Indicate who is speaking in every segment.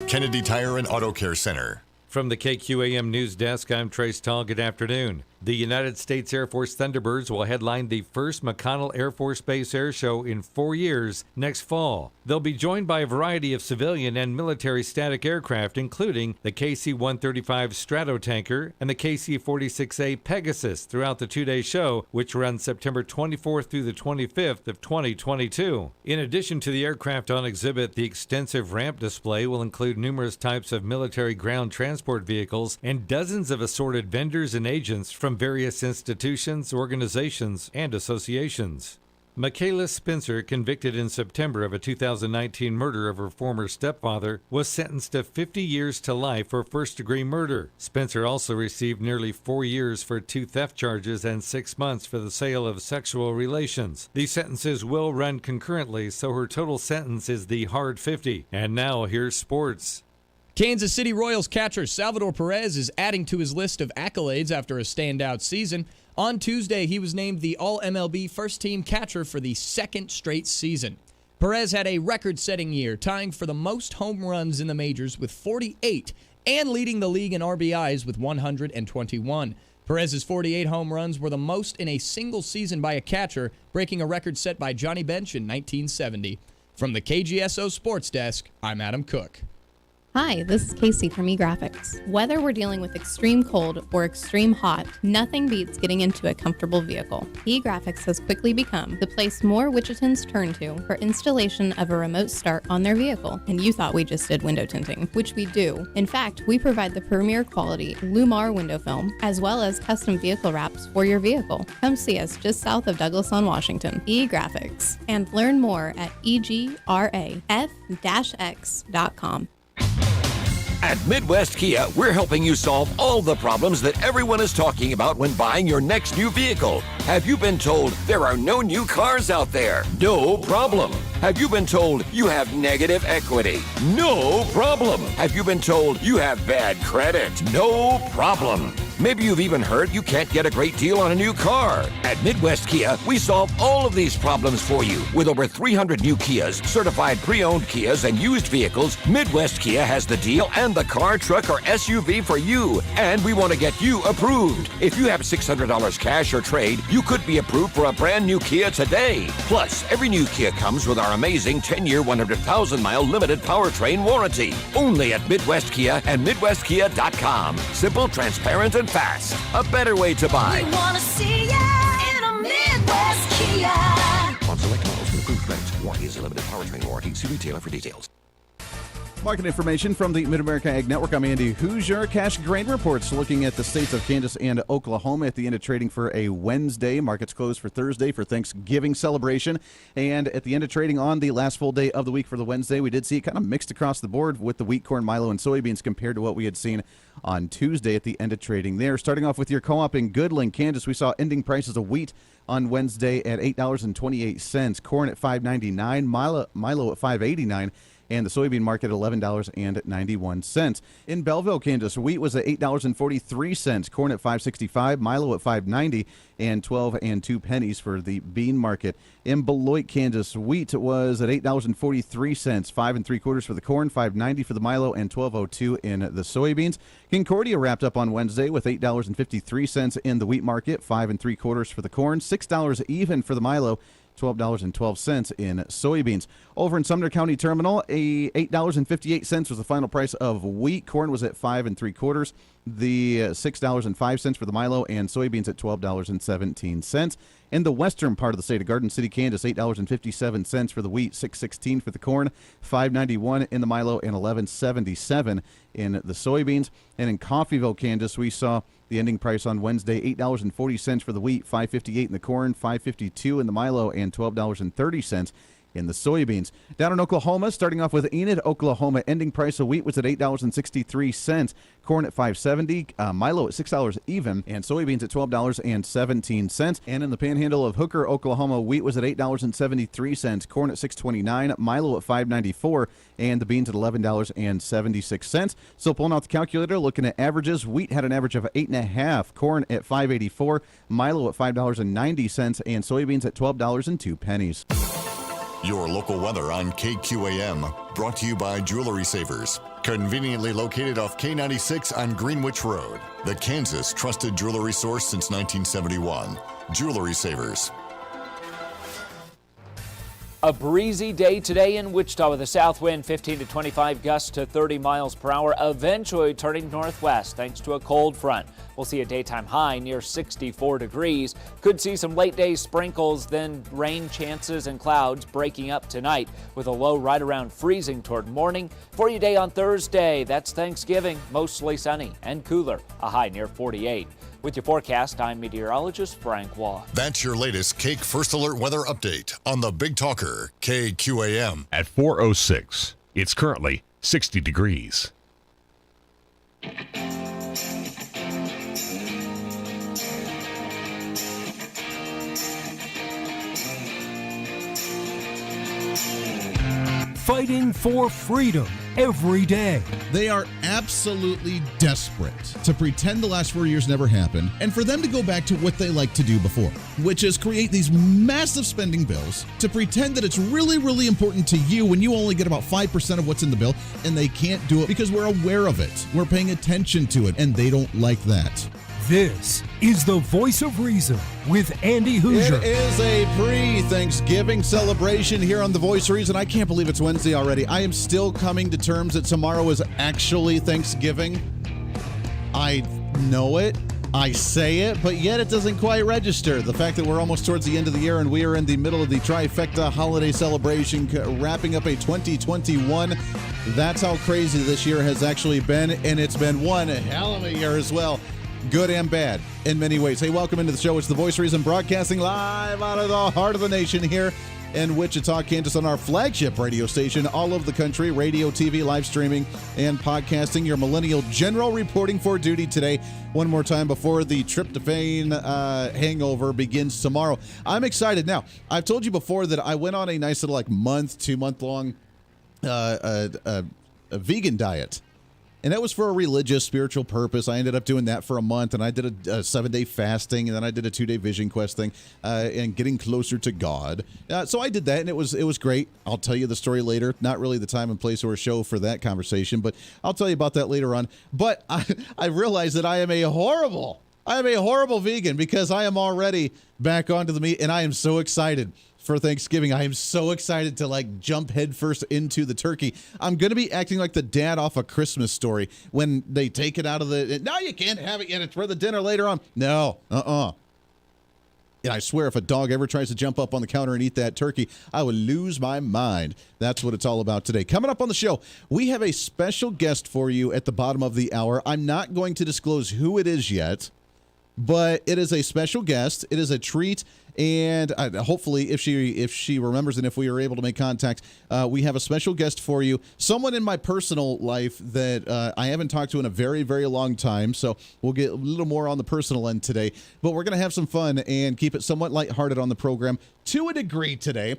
Speaker 1: Kennedy Tire and Auto Care Center.
Speaker 2: From the KQAM News Desk, I'm Trace Tall. Good afternoon. The United States Air Force Thunderbirds will headline the first McConnell Air Force Base Air Show in 4 years next fall. They'll be joined by a variety of civilian and military static aircraft, including the KC-135 Stratotanker and the KC-46A Pegasus throughout the two-day show, which runs September 24th through the 25th of 2022. In addition to the aircraft on exhibit, the extensive ramp display will include numerous types of military ground transport vehicles and dozens of assorted vendors and agents from various institutions, organizations, and associations. Michaela Spencer, convicted in September of a 2019 murder of her former stepfather, was sentenced to 50 years to life for first-degree murder. Spencer also received nearly 4 years for 2 theft charges and 6 months for the sale of sexual relations. These sentences will run concurrently, so her total sentence is the hard 50. And now, here's sports.
Speaker 3: Kansas City Royals catcher Salvador Perez is adding to his list of accolades after a standout season. On Tuesday, he was named the All-MLB first-team catcher for the second straight season. Perez had a record-setting year, tying for the most home runs in the majors with 48 and leading the league in RBIs with 121. Perez's 48 home runs were the most in a single season by a catcher, breaking a record set by Johnny Bench in 1970. From the KGSO Sports Desk, I'm Adam Cook.
Speaker 4: Hi, this is Casey from eGraphics. Whether we're dealing with extreme cold or extreme hot, nothing beats getting into a comfortable vehicle. eGraphics has quickly become the place more Wichitans turn to for installation of a remote start on their vehicle. And you thought we just did window tinting, which we do. In fact, we provide the premier quality Lumar window film, as well as custom vehicle wraps for your vehicle. Come see us just south of Douglas on Washington. eGraphics. And learn more at egraf-x.com.
Speaker 5: At Midwest Kia, we're helping you solve all the problems that everyone is talking about when buying your next new vehicle. Have you been told there are no new cars out there? No problem. Have you been told you have negative equity? No problem. Have you been told you have bad credit? No problem. Maybe you've even heard you can't get a great deal on a new car. At Midwest Kia, we solve all of these problems for you. With over 300 new Kias, certified pre-owned Kias, and used vehicles, Midwest Kia has the deal and the car, truck, or SUV for you. And we want to get you approved. If you have $600 cash or trade, you could be approved for a brand new Kia today. Plus, every new Kia comes with our amazing 10-year, 100,000-mile limited powertrain warranty. Only at Midwest Kia and MidwestKia.com. Simple, transparent, and fast. A better way to buy.
Speaker 6: We want to see ya in a Midwest Kia.
Speaker 5: On select models with approved credits. Warranty is a limited powertrain warranty. See retailer for details.
Speaker 7: Market information from the Mid-America Ag Network. I'm Andy Hooser. Cash grain reports looking at the states of Kansas and Oklahoma at the end of trading for a Wednesday. Markets closed for Thursday for Thanksgiving celebration. And at the end of trading on the last full day of the week for the Wednesday, we did see it kind of mixed across the board with the wheat, corn, milo, and soybeans compared to what we had seen on Tuesday at the end of trading there. Starting off with your co-op in Goodland, Kansas, we saw ending prices of wheat on Wednesday at $8.28, corn at $5.99, milo at $5.89, and the soybean market at $11.91. In Belleville, Kansas, wheat was at $8.43, corn at $5.65, milo at $5.90, and 12 and 2 pennies for the bean market. In Beloit, Kansas, wheat was at $8.43, 5 3/4 for the corn, $5.90 for the milo, and $12.02 in the soybeans. Concordia wrapped up on Wednesday with $8.53 in the wheat market, 5 3/4 for the corn, $6 even for the milo, $12.12 in soybeans. Over in Sumner County Terminal, $8.58 was the final price of wheat. Corn was at 5 3/4. The $6.05 for the milo, and soybeans at $12.17. In the western part of the state of Garden City, Kansas, $8.57 for the wheat, $6.16 for the corn, $5.91 in the milo, and $11.77 in the soybeans. And in Coffeyville, Kansas, we saw the ending price on Wednesday, $8.40 for the wheat, $5.58 in the corn, $5.52 in the milo, and $12.30 in the soybeans. Down in Oklahoma, starting off with Enid, Oklahoma, ending price of wheat was at $8.63, corn at $5.70, milo at $6 even, and soybeans at $12.17. And in the panhandle of Hooker, Oklahoma, wheat was at $8.73, corn at $6.29, milo at $5.94, and the beans at $11.76. So pulling out the calculator, looking at averages, wheat had an average of 8.5, corn at $5.84, milo at $5.90, and soybeans at $12.02.
Speaker 1: Your local weather on KQAM, brought to you by Jewelry Savers. Conveniently located off K96 on Greenwich Road. The Kansas trusted jewelry source since 1971. Jewelry Savers.
Speaker 8: A breezy day today in Wichita with a south wind 15 to 25 gusts to 30 miles per hour, eventually turning northwest thanks to a cold front. We'll see a daytime high near 64 degrees. Could see some late day sprinkles, then rain chances and clouds breaking up tonight with a low right around freezing toward morning. For your day on Thursday, that's Thanksgiving, mostly sunny and cooler, a high near 48. With your forecast, I'm meteorologist Frank Waugh.
Speaker 1: That's your latest Cake First Alert weather update on the Big Talker, KQAM.
Speaker 9: At 4:06, it's currently 60 degrees.
Speaker 10: Fighting for freedom every day.
Speaker 11: They are absolutely desperate to pretend the last 4 years never happened and for them to go back to what they liked to do before, which is create these massive spending bills to pretend that it's really, really important to you when you only get about 5% of what's in the bill, and they can't do it because we're aware of it. We're paying attention to it, and they don't like that.
Speaker 10: This is the Voice of Reason with Andy Hooser.
Speaker 11: It is a pre-Thanksgiving celebration here on The Voice of Reason. I can't believe it's Wednesday already. I am still coming to terms that tomorrow is actually Thanksgiving. I know it. I say it, but yet it doesn't quite register. The fact that we're almost towards the end of the year and we are in the middle of the trifecta holiday celebration, wrapping up a 2021. That's how crazy this year has actually been, and it's been one hell of a year as well. Good and bad in many ways. Hey, welcome into the show. It's The Voice of Reason, broadcasting live out of the heart of the nation here in Wichita, Kansas, on our flagship radio station all over the country, radio, TV, live streaming, and podcasting. Your millennial general reporting for duty today. One more time before the tryptophan hangover begins tomorrow. I'm excited. Now, I've told you before that I went on a nice little 2-month long a vegan diet. And that was for a religious, spiritual purpose. I ended up doing that for a month, and I did a 7-day fasting, and then I did a 2-day vision quest thing, and getting closer to God. So I did that, and it was great. I'll tell you the story later. Not really the time and place or a show for that conversation, but I'll tell you about that later on. But I realized that I am a horrible vegan because I am already back onto the meat, and I am so excited for Thanksgiving. I am so excited to jump headfirst into the turkey. I'm going to be acting like the dad off A Christmas Story when they take it out of the, no, you can't have it yet. It's for the dinner later on. No, And I swear if a dog ever tries to jump up on the counter and eat that turkey, I will lose my mind. That's what it's all about today. Coming up on the show, we have a special guest for you at the bottom of the hour. I'm not going to disclose who it is yet, but it is a special guest. It is a treat. And hopefully, if she remembers and if we are able to make contact, we have a special guest for you. Someone in my personal life that I haven't talked to in a very, very long time. So we'll get a little more on the personal end today. But we're going to have some fun and keep it somewhat lighthearted on the program to a degree today,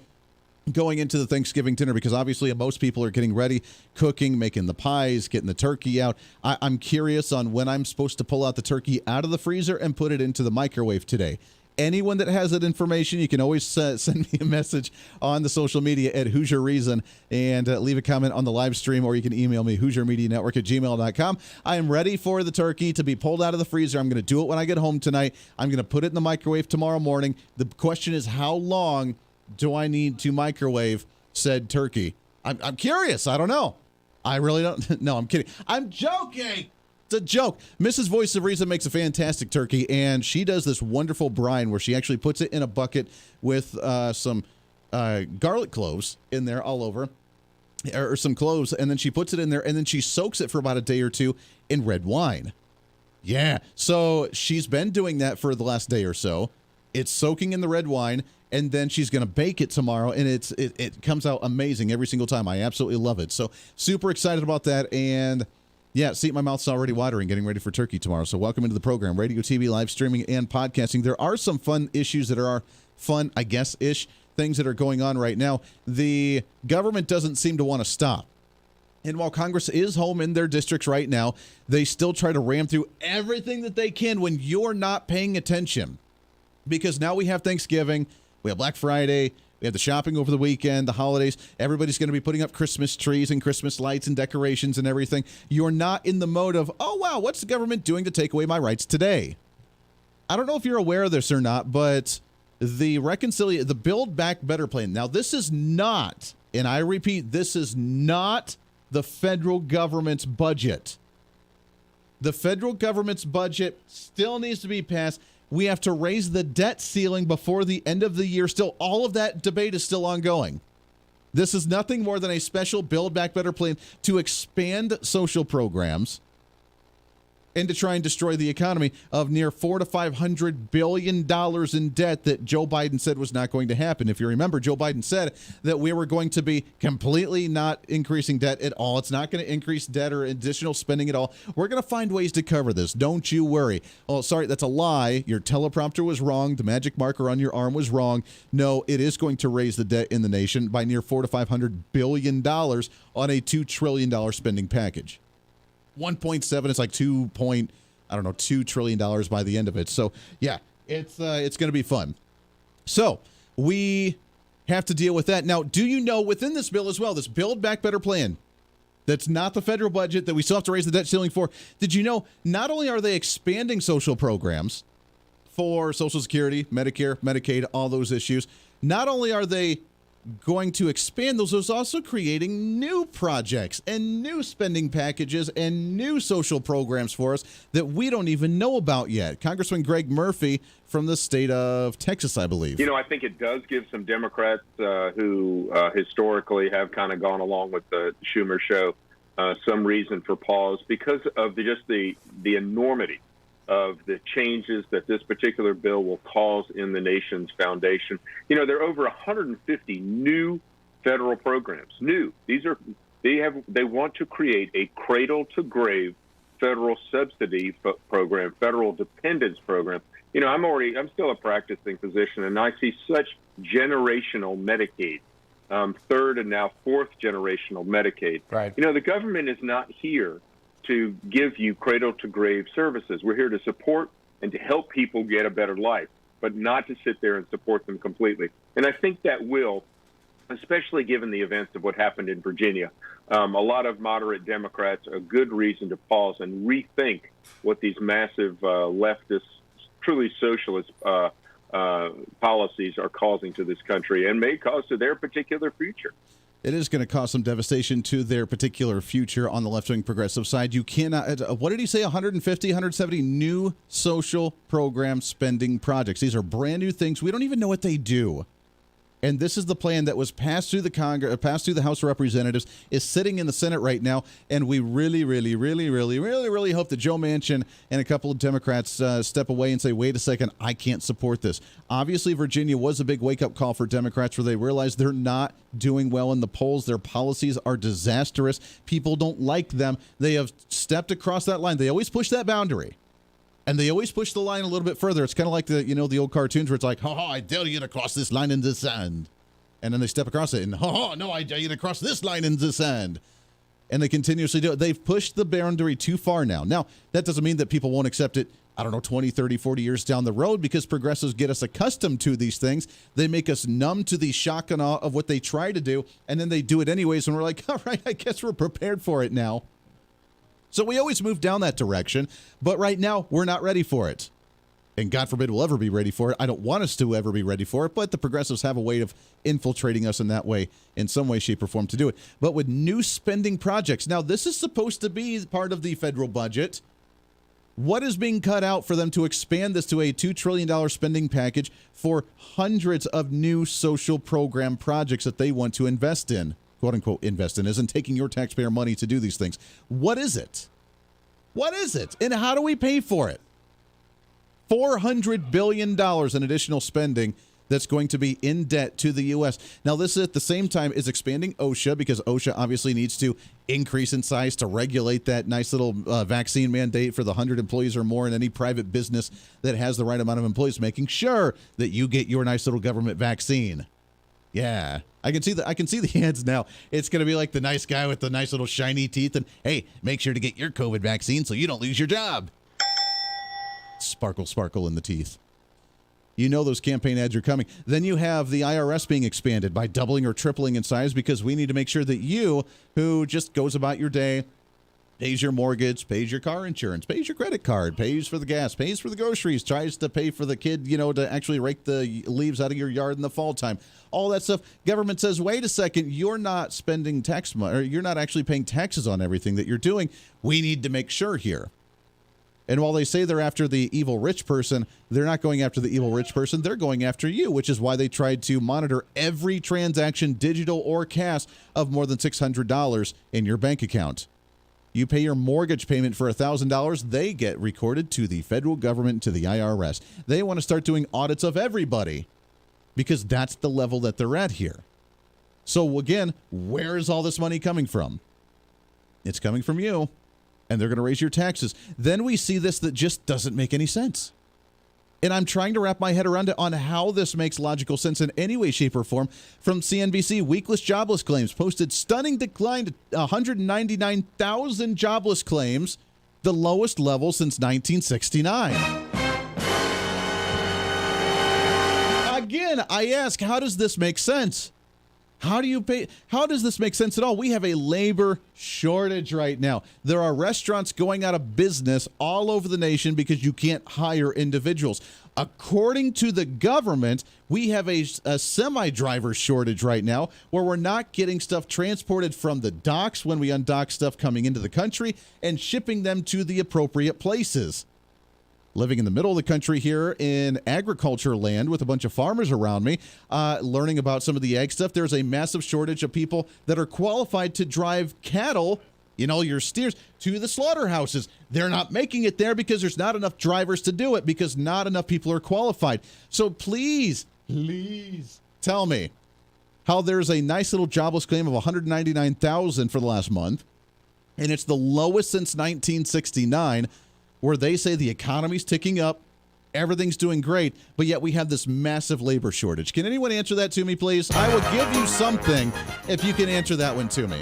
Speaker 11: going into the Thanksgiving dinner, because obviously most people are getting ready, cooking, making the pies, getting the turkey out. I'm curious on when I'm supposed to pull out the turkey out of the freezer and put it into the microwave today. Anyone that has that information, you can always send me a message on the social media at Hooser Reason and leave a comment on the live stream, or you can email me, HooserMediaNetwork@gmail.com. I am ready for the turkey to be pulled out of the freezer. I'm going to do it when I get home tonight. I'm going to put it in the microwave tomorrow morning. The question is, how long do I need to microwave said turkey? I'm curious. I don't know. I really don't. No, I'm kidding. I'm joking. It's a joke. Mrs. Voice of Reason makes a fantastic turkey, and she does this wonderful brine where she actually puts it in a bucket with some garlic cloves in there all over, or some cloves, and then she puts it in there, and then she soaks it for about a day or two in red wine. Yeah, so she's been doing that for the last day or so. It's soaking in the red wine, and then she's going to bake it tomorrow, and it comes out amazing every single time. I absolutely love it. So super excited about that, and yeah, see, my mouth's already watering, getting ready for turkey tomorrow. So welcome into the program, radio, TV, live streaming, and podcasting. There are some fun issues that are fun, I guess-ish, things that are going on right now. The government doesn't seem to want to stop. And while Congress is home in their districts right now, they still try to ram through everything that they can when you're not paying attention. Because now we have Thanksgiving, we have Black Friday, We have the shopping over the weekend, the holidays. Everybody's going to be putting up Christmas trees and Christmas lights and decorations and everything. You're not in the mode of, oh, wow, what's the government doing to take away my rights today? I don't know if you're aware of this or not, but the Build Back Better plan. Now, this is not, and I repeat, this is not the federal government's budget. The federal government's budget still needs to be passed. We have to raise the debt ceiling before the end of the year. Still, all of that debate is still ongoing. This is nothing more than a special Build Back Better plan to expand social programs and to try and destroy the economy of near $400 to $500 billion in debt that Joe Biden said was not going to happen. If you remember, Joe Biden said that we were going to be completely not increasing debt at all. It's not going to increase debt or additional spending at all. We're going to find ways to cover this. Don't you worry. Oh, sorry, that's a lie. Your teleprompter was wrong. The magic marker on your arm was wrong. No, it is going to raise the debt in the nation by near $400 to $500 billion on a $2 trillion spending package. 1.7, it's like $2 trillion by the end of it. So yeah, it's going to be fun. So we have to deal with that. Now, do you know within this bill as well, this Build Back Better plan, that's not the federal budget that we still have to raise the debt ceiling for. Did you know not only are they expanding social programs for Social Security, Medicare, Medicaid, all those issues, not only are they going to expand those, there's also creating new projects and new spending packages and new social programs for us that we don't even know about yet. Congressman Greg Murphy from the state of Texas, I believe.
Speaker 12: You know, I think it does give some Democrats who historically have kind of gone along with the Schumer show some reason for pause because of the enormity of the changes that this particular bill will cause in the nation's foundation. You know, there are over 150 new federal programs. New. They want to create a cradle-to-grave federal subsidy program, federal dependence program. You know, I'm still a practicing physician, and I see such generational Medicaid, third and now fourth generational Medicaid.
Speaker 8: Right.
Speaker 12: You know, the government is not here to give you cradle-to-grave services. We're here to support and to help people get a better life, but not to sit there and support them completely. And I think that will, especially given the events of what happened in Virginia, a lot of moderate Democrats, a good reason to pause and rethink what these massive leftist, truly socialist policies are causing to this country and may cause to their particular future.
Speaker 11: It is going to cause some devastation to their particular future on the left-wing progressive side. You cannot, what did he say, 150, 170 new social program spending projects. These are brand new things. We don't even know what they do. And this is the plan that was passed through the Congress, passed through the House of Representatives, is sitting in the Senate right now. And we really hope that Joe Manchin and a couple of Democrats step away and say, wait a second, I can't support this. Obviously, Virginia was a big wake-up call for Democrats where they realized they're not doing well in the polls. Their policies are disastrous. People don't like them. They have stepped across that line. They always push that boundary. And they always push the line a little bit further. It's kind of like the old cartoons where it's like, I dare you to cross this line in the sand. And then they step across it and, no, I dare you to cross this line in the sand. And they continuously do it. They've pushed the boundary too far now. Now, that doesn't mean that people won't accept it, 20, 30, 40 years down the road, because progressives get us accustomed to these things. They make us numb to the shock and awe of what they try to do. And then they do it anyways. And we're like, all right, I guess we're prepared for it now. So we always move down that direction, but right now we're not ready for it. And God forbid we'll ever be ready for it. I don't want us to ever be ready for it, but the progressives have a way of infiltrating us in that way, in some way, shape, or form to do it. But with new spending projects, now this is supposed to be part of the federal budget. What is being cut out for them to expand this to a $2 trillion spending package for hundreds of new social program projects that they want to invest in? Quote unquote invest in, isn't taking your taxpayer money to do these things. What is it? What is it? And how do we pay for it? $400 billion in additional spending that's going to be in debt to the U.S. Now, this at the same time is expanding OSHA, because OSHA obviously needs to increase in size to regulate that nice little vaccine mandate for the 100 employees or more in any private business that has the right amount of employees, making sure that you get your nice little government vaccine. Yeah, I can see the ads now. It's going to be like the nice guy with the nice little shiny teeth and, hey, make sure to get your COVID vaccine so you don't lose your job. Sparkle, sparkle in the teeth. You know those campaign ads are coming. Then you have the IRS being expanded by doubling or tripling in size because we need to make sure that you, who just goes about your day, pays your mortgage, pays your car insurance, pays your credit card, pays for the gas, pays for the groceries, tries to pay for the kid, to actually rake the leaves out of your yard in the fall time. All that stuff. Government says, wait a second, you're not spending tax money, or you're not actually paying taxes on everything that you're doing. We need to make sure here. And while they say they're after the evil rich person, they're not going after the evil rich person. They're going after you, which is why they tried to monitor every transaction, digital or cash, of more than $600 in your bank account. You pay your mortgage payment for $1,000, they get recorded to the federal government, to the IRS. They want to start doing audits of everybody because that's the level that they're at here. So again, where is all this money coming from? It's coming from you. And they're going to raise your taxes. Then we see this that just doesn't make any sense. And I'm trying to wrap my head around it on how this makes logical sense in any way, shape, or form. From CNBC, weekless jobless claims posted stunning decline to 199,000 jobless claims, the lowest level since 1969. Again, I ask, how does this make sense? How does this make sense at all? We have a labor shortage right now. There are restaurants going out of business all over the nation because you can't hire individuals. According to the government, we have a semi-driver shortage right now where we're not getting stuff transported from the docks when we undock stuff coming into the country and shipping them to the appropriate places. Living in the middle of the country here in agriculture land with a bunch of farmers around me, learning about some of the ag stuff, there's a massive shortage of people that are qualified to drive cattle, your steers, to the slaughterhouses. They're not making it there because there's not enough drivers to do it because not enough people are qualified. So please tell me how there's a nice little jobless claim of 199,000 for the last month, and it's the lowest since 1969, where they say the economy's ticking up, everything's doing great, but yet we have this massive labor shortage. Can anyone answer that to me, please? I will give you something if you can answer that one to me.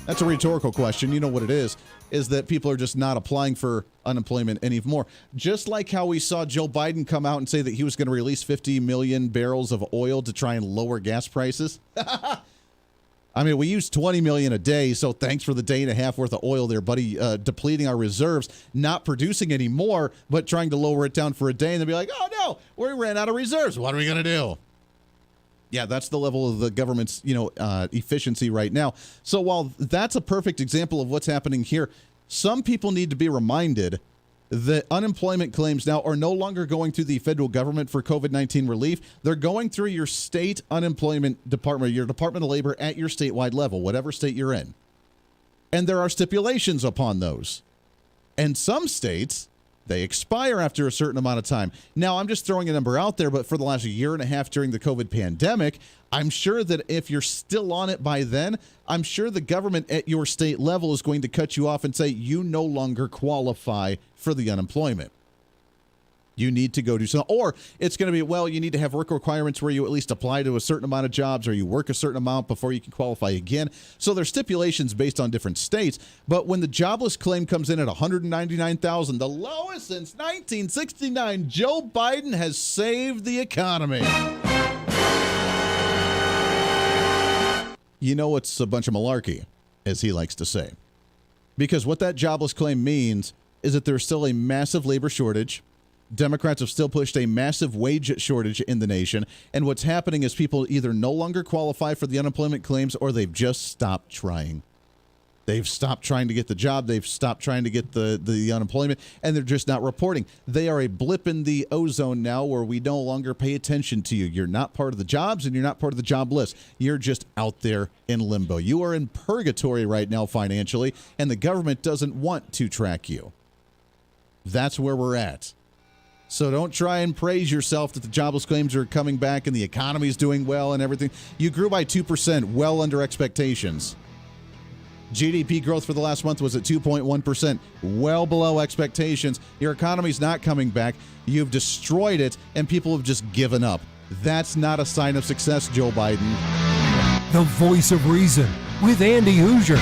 Speaker 11: That's a rhetorical question. You know what it is that people are just not applying for unemployment anymore. Just like how we saw Joe Biden come out and say that he was going to release 50 million barrels of oil to try and lower gas prices. I mean, we use 20 million a day, so thanks for the day and a half worth of oil there, buddy. Depleting our reserves, not producing any more, but trying to lower it down for a day, and they'll be like, oh no, we ran out of reserves. What are we going to do? Yeah, that's the level of the government's, efficiency right now. So while that's a perfect example of what's happening here, some people need to be reminded that unemployment claims now are no longer going through the federal government for COVID-19 relief. They're going through your state unemployment department, your Department of Labor at your statewide level, whatever state you're in. And there are stipulations upon those. And some states, they expire after a certain amount of time. Now, I'm just throwing a number out there, but for the last year and a half during the COVID pandemic, I'm sure that if you're still on it by then, I'm sure the government at your state level is going to cut you off and say you no longer qualify for the unemployment. You need to go do something. Or it's going to be, well, you need to have work requirements where you at least apply to a certain amount of jobs or you work a certain amount before you can qualify again. So there's stipulations based on different states. But when the jobless claim comes in at 199,000, the lowest since 1969, Joe Biden has saved the economy. You know, it's a bunch of malarkey, as he likes to say. Because what that jobless claim means is that there's still a massive labor shortage. Democrats have still pushed a massive wage shortage in the nation. And what's happening is people either no longer qualify for the unemployment claims or they've just stopped trying. They've stopped trying to get the job. They've stopped trying to get the unemployment, and they're just not reporting. They are a blip in the ozone now where we no longer pay attention to you. You're not part of the jobs, and you're not part of the job list. You're just out there in limbo. You are in purgatory right now financially, and the government doesn't want to track you. That's where we're at. So don't try and praise yourself that the jobless claims are coming back and the economy is doing well and everything. You grew by 2%, well under expectations. GDP growth for the last month was at 2.1%, well below expectations. Your economy's not coming back. You've destroyed it, and people have just given up. That's not a sign of success, Joe Biden.
Speaker 10: The Voice of Reason with Andy Hooser.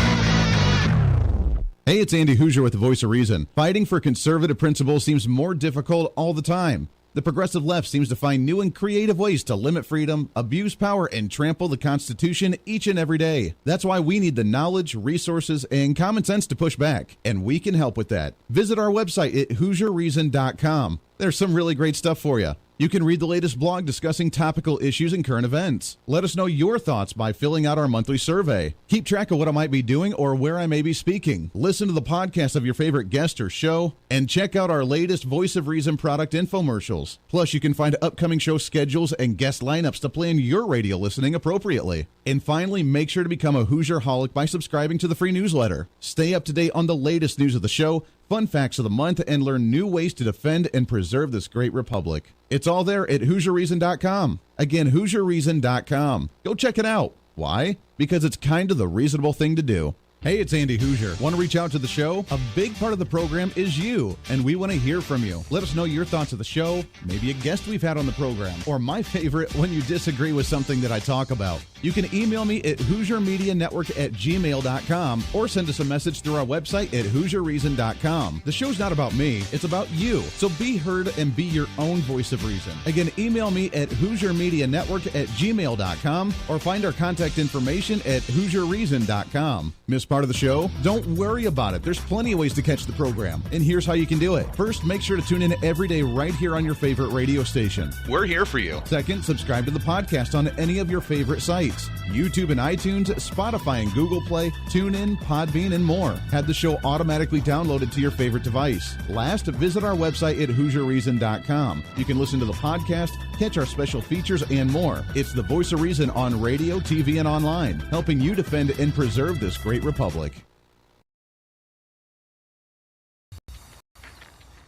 Speaker 7: Hey, it's Andy Hooser with the Voice of Reason. Fighting for conservative principles seems more difficult all the time.
Speaker 11: The progressive left seems to find new and creative ways to limit freedom, abuse power, and trample the Constitution each and every day. That's why we need the knowledge, resources, and common sense to push back, and we can help with that. Visit our website at HooserReason.com. There's some really great stuff for you. You can read the latest blog discussing topical issues and current events. Let us know your thoughts by filling out our monthly survey. Keep track of what I might be doing or where I may be speaking. Listen to the podcast of your favorite guest or show, and check out our latest Voice of Reason product infomercials. Plus, you can find upcoming show schedules and guest lineups to plan your radio listening appropriately. And finally, make sure to become a Hoosier-holic by subscribing to the free newsletter. Stay up to date on the latest news of the show, fun facts of the month, and learn new ways to defend and preserve this great republic. It's all there at HooserReason.com. Again, HooserReason.com. Go check it out. Why? Because it's kind of the reasonable thing to do. Hey, it's Andy Hoosier. Want to reach out to the show? A big part of the program is you, and we want to hear from you. Let us know your thoughts of the show, maybe a guest we've had on the program, or my favorite, when you disagree with something that I talk about. You can email me at HooserMediaNetwork@gmail.com or send us a message through our website at HooserReason.com. The show's not about me, it's about you. So be heard and be your own voice of reason. Again, email me at HooserMediaNetwork@gmail.com or find our contact information at HooserReason.com. Miss part of the show? Don't worry about it. There's plenty of ways to catch the program, and here's how you can do it. First, make sure to tune in every day right here on your favorite radio station. We're here for you. Second, subscribe to the podcast on any of your favorite sites. YouTube and iTunes, Spotify and Google Play, TuneIn, Podbean, and more. Have the show automatically downloaded to your favorite device. Last, visit our website at HooserReason.com. You can listen to the podcast, catch our special features, and more. It's the Voice of Reason on radio, TV, and online, helping you defend and preserve this great republic.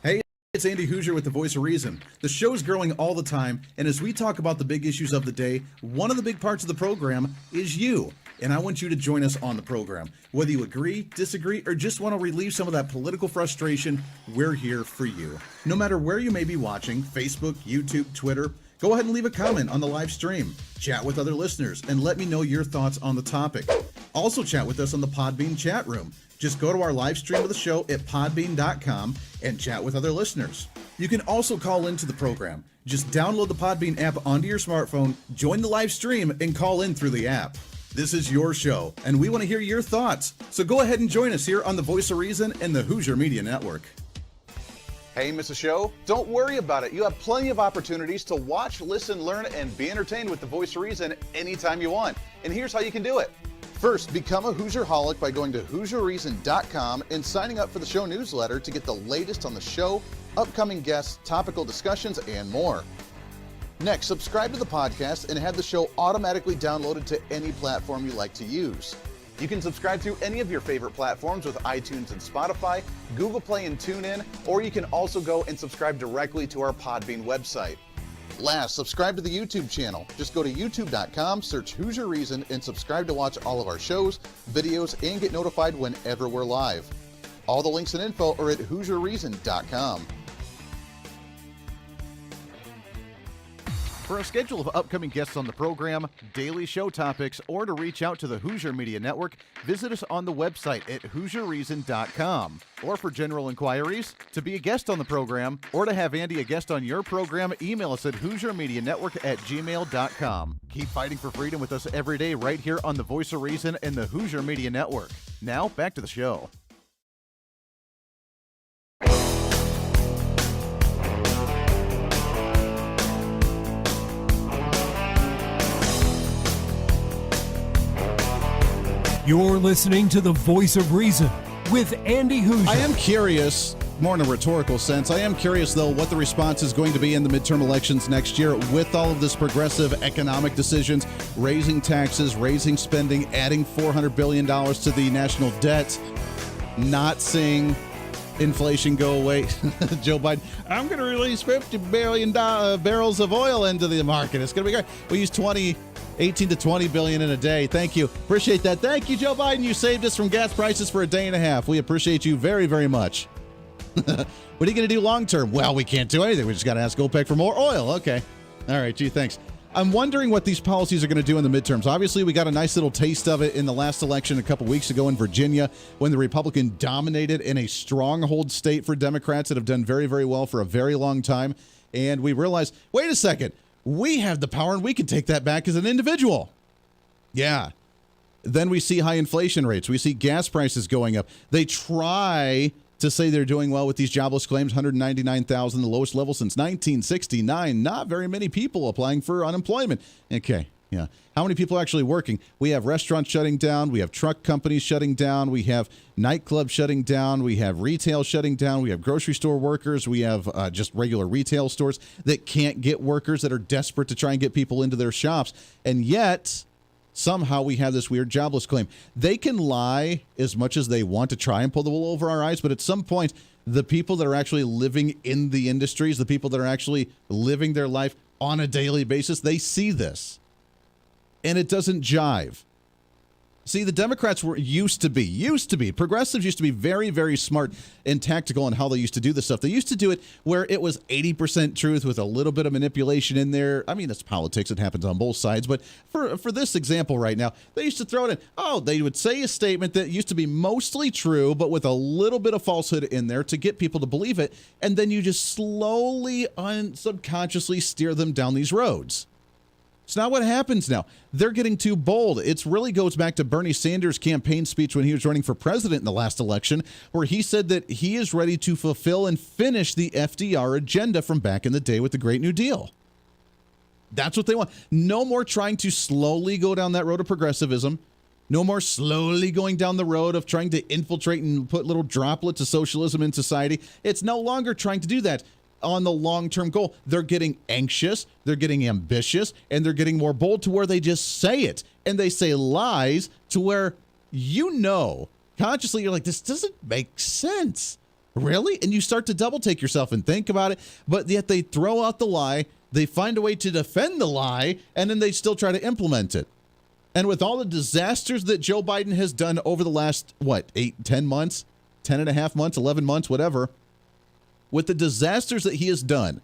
Speaker 11: Hey, it's Andy Hoosier with the Voice of Reason. The show's growing all the time, and as we talk about the big issues of the day, one of the big parts of the program is you. And I want you to join us on the program. Whether you agree, disagree, or just want to relieve some of that political frustration, we're here for you. No matter where you may be watching, Facebook, YouTube, Twitter, go ahead and leave a comment on the live stream. Chat with other listeners and let me know your thoughts on the topic. Also chat with us on the Podbean chat room. Just go to our live stream of the show at podbean.com and chat with other listeners. You can also call into the program. Just download the Podbean app onto your smartphone, join the live stream, and call in through the app. This is your show, and we want to hear your thoughts. So go ahead and join us here on the Voice of Reason and the Hoosier Media Network. Hey, miss a show? Don't worry about it. You have plenty of opportunities to watch, listen, learn, and be entertained with the Voice of Reason anytime you want. And here's how you can do it. First, become a Hoosier-holic by going to HooserReason.com and signing up for the show newsletter to get the latest on the show, upcoming guests, topical discussions, and more. Next, subscribe to the podcast and have the show automatically downloaded to any platform you like to use. You can subscribe through any of your favorite platforms with iTunes and Spotify, Google Play and TuneIn, or you can also go and subscribe directly to our Podbean website. Last, subscribe to the YouTube channel. Just go to youtube.com, search Hoosier Reason, and subscribe to watch all of our shows, videos, and get notified whenever we're live. All the links and info are at HooserReason.com. For a schedule of upcoming guests on the program, daily show topics, or to reach out to the Hoosier Media Network, visit us on the website at HooserReason.com. Or for general inquiries, to be a guest on the program, or to have Andy a guest on your program, email us at HooserMediaNetwork@gmail.com. Keep fighting for freedom with us every day right here on the Voice of Reason and the Hoosier Media Network. Now, back to the show.
Speaker 10: You're listening to the Voice of Reason with Andy Hoosier.
Speaker 11: I am curious, more in a rhetorical sense, I am curious, though, what the response is going to be in the midterm elections next year with all of this progressive economic decisions, raising taxes, raising spending, adding $400 billion to the national debt, not seeing inflation go away. Joe Biden, I'm going to release 50 billion barrels of oil into the market. It's going to be great. We use 18 to 20 billion in a day. Thank you. Appreciate that. Thank you, Joe Biden. You saved us from gas prices for a day and a half. We appreciate you very, very much. What are you going to do long term? Well, we can't do anything. We just got to ask OPEC for more oil. Okay. All right. Gee, thanks. I'm wondering what these policies are going to do in the midterms. Obviously, we got a nice little taste of it in the last election a couple weeks ago in Virginia when the Republican dominated in a stronghold state for Democrats that have done very, very well for a very long time. And we realized, wait a second, we have the power and we can take that back as an individual. Yeah. Then we see high inflation rates. We see gas prices going up. They try to say they're doing well with these jobless claims, 199,000, the lowest level since 1969. Not very many people applying for unemployment. Okay, yeah. How many people are actually working? We have restaurants shutting down. We have truck companies shutting down. We have nightclubs shutting down. We have retail shutting down. We have grocery store workers. We have just regular retail stores that can't get workers, that are desperate to try and get people into their shops. And yet, somehow we have this weird jobless claim. They can lie as much as they want to try and pull the wool over our eyes, but at some point, the people that are actually living in the industries, the people that are actually living their life on a daily basis, they see this. And it doesn't jive. See, the Democrats used to be, progressives used to be very, very smart and tactical on how they used to do this stuff. They used to do it where it was 80% truth with a little bit of manipulation in there. I mean, it's politics. It happens on both sides. But for this example right now, they used to throw it in. Oh, they would say a statement that used to be mostly true, but with a little bit of falsehood in there to get people to believe it. And then you just slowly, subconsciously steer them down these roads. It's not what happens now. They're getting too bold. It really goes back to Bernie Sanders' campaign speech when he was running for president in the last election, where he said that he is ready to fulfill and finish the FDR agenda from back in the day with the Great New Deal. That's what they want. No more trying to slowly go down that road of progressivism. No more slowly going down the road of trying to infiltrate and put little droplets of socialism in society. It's no longer trying to do that. On the long-term goal, they're getting anxious, they're getting ambitious, and they're getting more bold to where they just say it. And they say lies to where consciously you're like, this doesn't make sense. Really? And you start to double take yourself and think about it, but yet they throw out the lie, they find a way to defend the lie, and then they still try to implement it. And with all the disasters that Joe Biden has done over the last, 10 months, 10 and a half months, 11 months, whatever, with the disasters that he has done,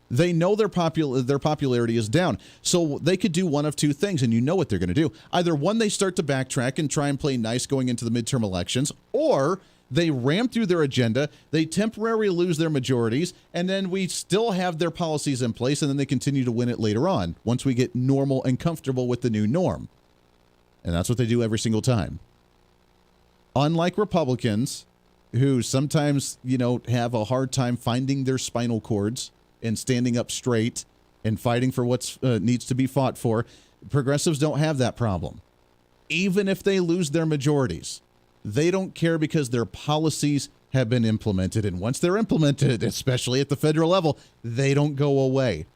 Speaker 11: they know their popularity is down. So they could do one of two things, and you know what they're going to do. Either one, they start to backtrack and try and play nice going into the midterm elections, or they ram through their agenda, they temporarily lose their majorities, and then we still have their policies in place, and then they continue to win it later on once we get normal and comfortable with the new norm. And that's what they do every single time. Unlike Republicans, who sometimes, have a hard time finding their spinal cords and standing up straight and fighting for what needs to be fought for, progressives don't have that problem. Even if they lose their majorities, they don't care because their policies have been implemented. And once they're implemented, especially at the federal level, they don't go away.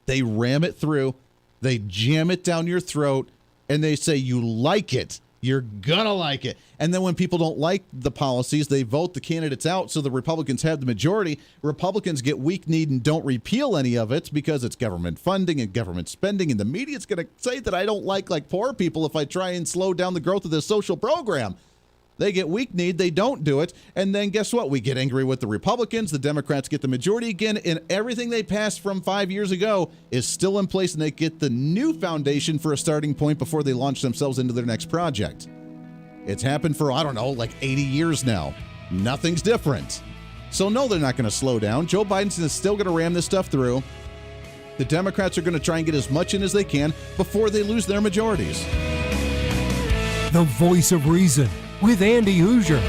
Speaker 11: They ram it through, they jam it down your throat, and they say, you like it. You're gonna like it. And then when people don't like the policies, they vote the candidates out so the Republicans have the majority. Republicans get weak-kneed and don't repeal any of it because it's government funding and government spending, and the media's gonna say that I don't like poor people if I try and slow down the growth of this social program. They get weak-kneed, they don't do it, and then guess what? We get angry with the Republicans, the Democrats get the majority again, and everything they passed from 5 years ago is still in place, and they get the new foundation for a starting point before they launch themselves into their next project. It's happened for, 80 years now. Nothing's different. So no, they're not going to slow down. Joe Biden's still going to ram this stuff through. The Democrats are going to try and get as much in as they can before they lose their majorities.
Speaker 10: The voice of reason with Andy Hooser.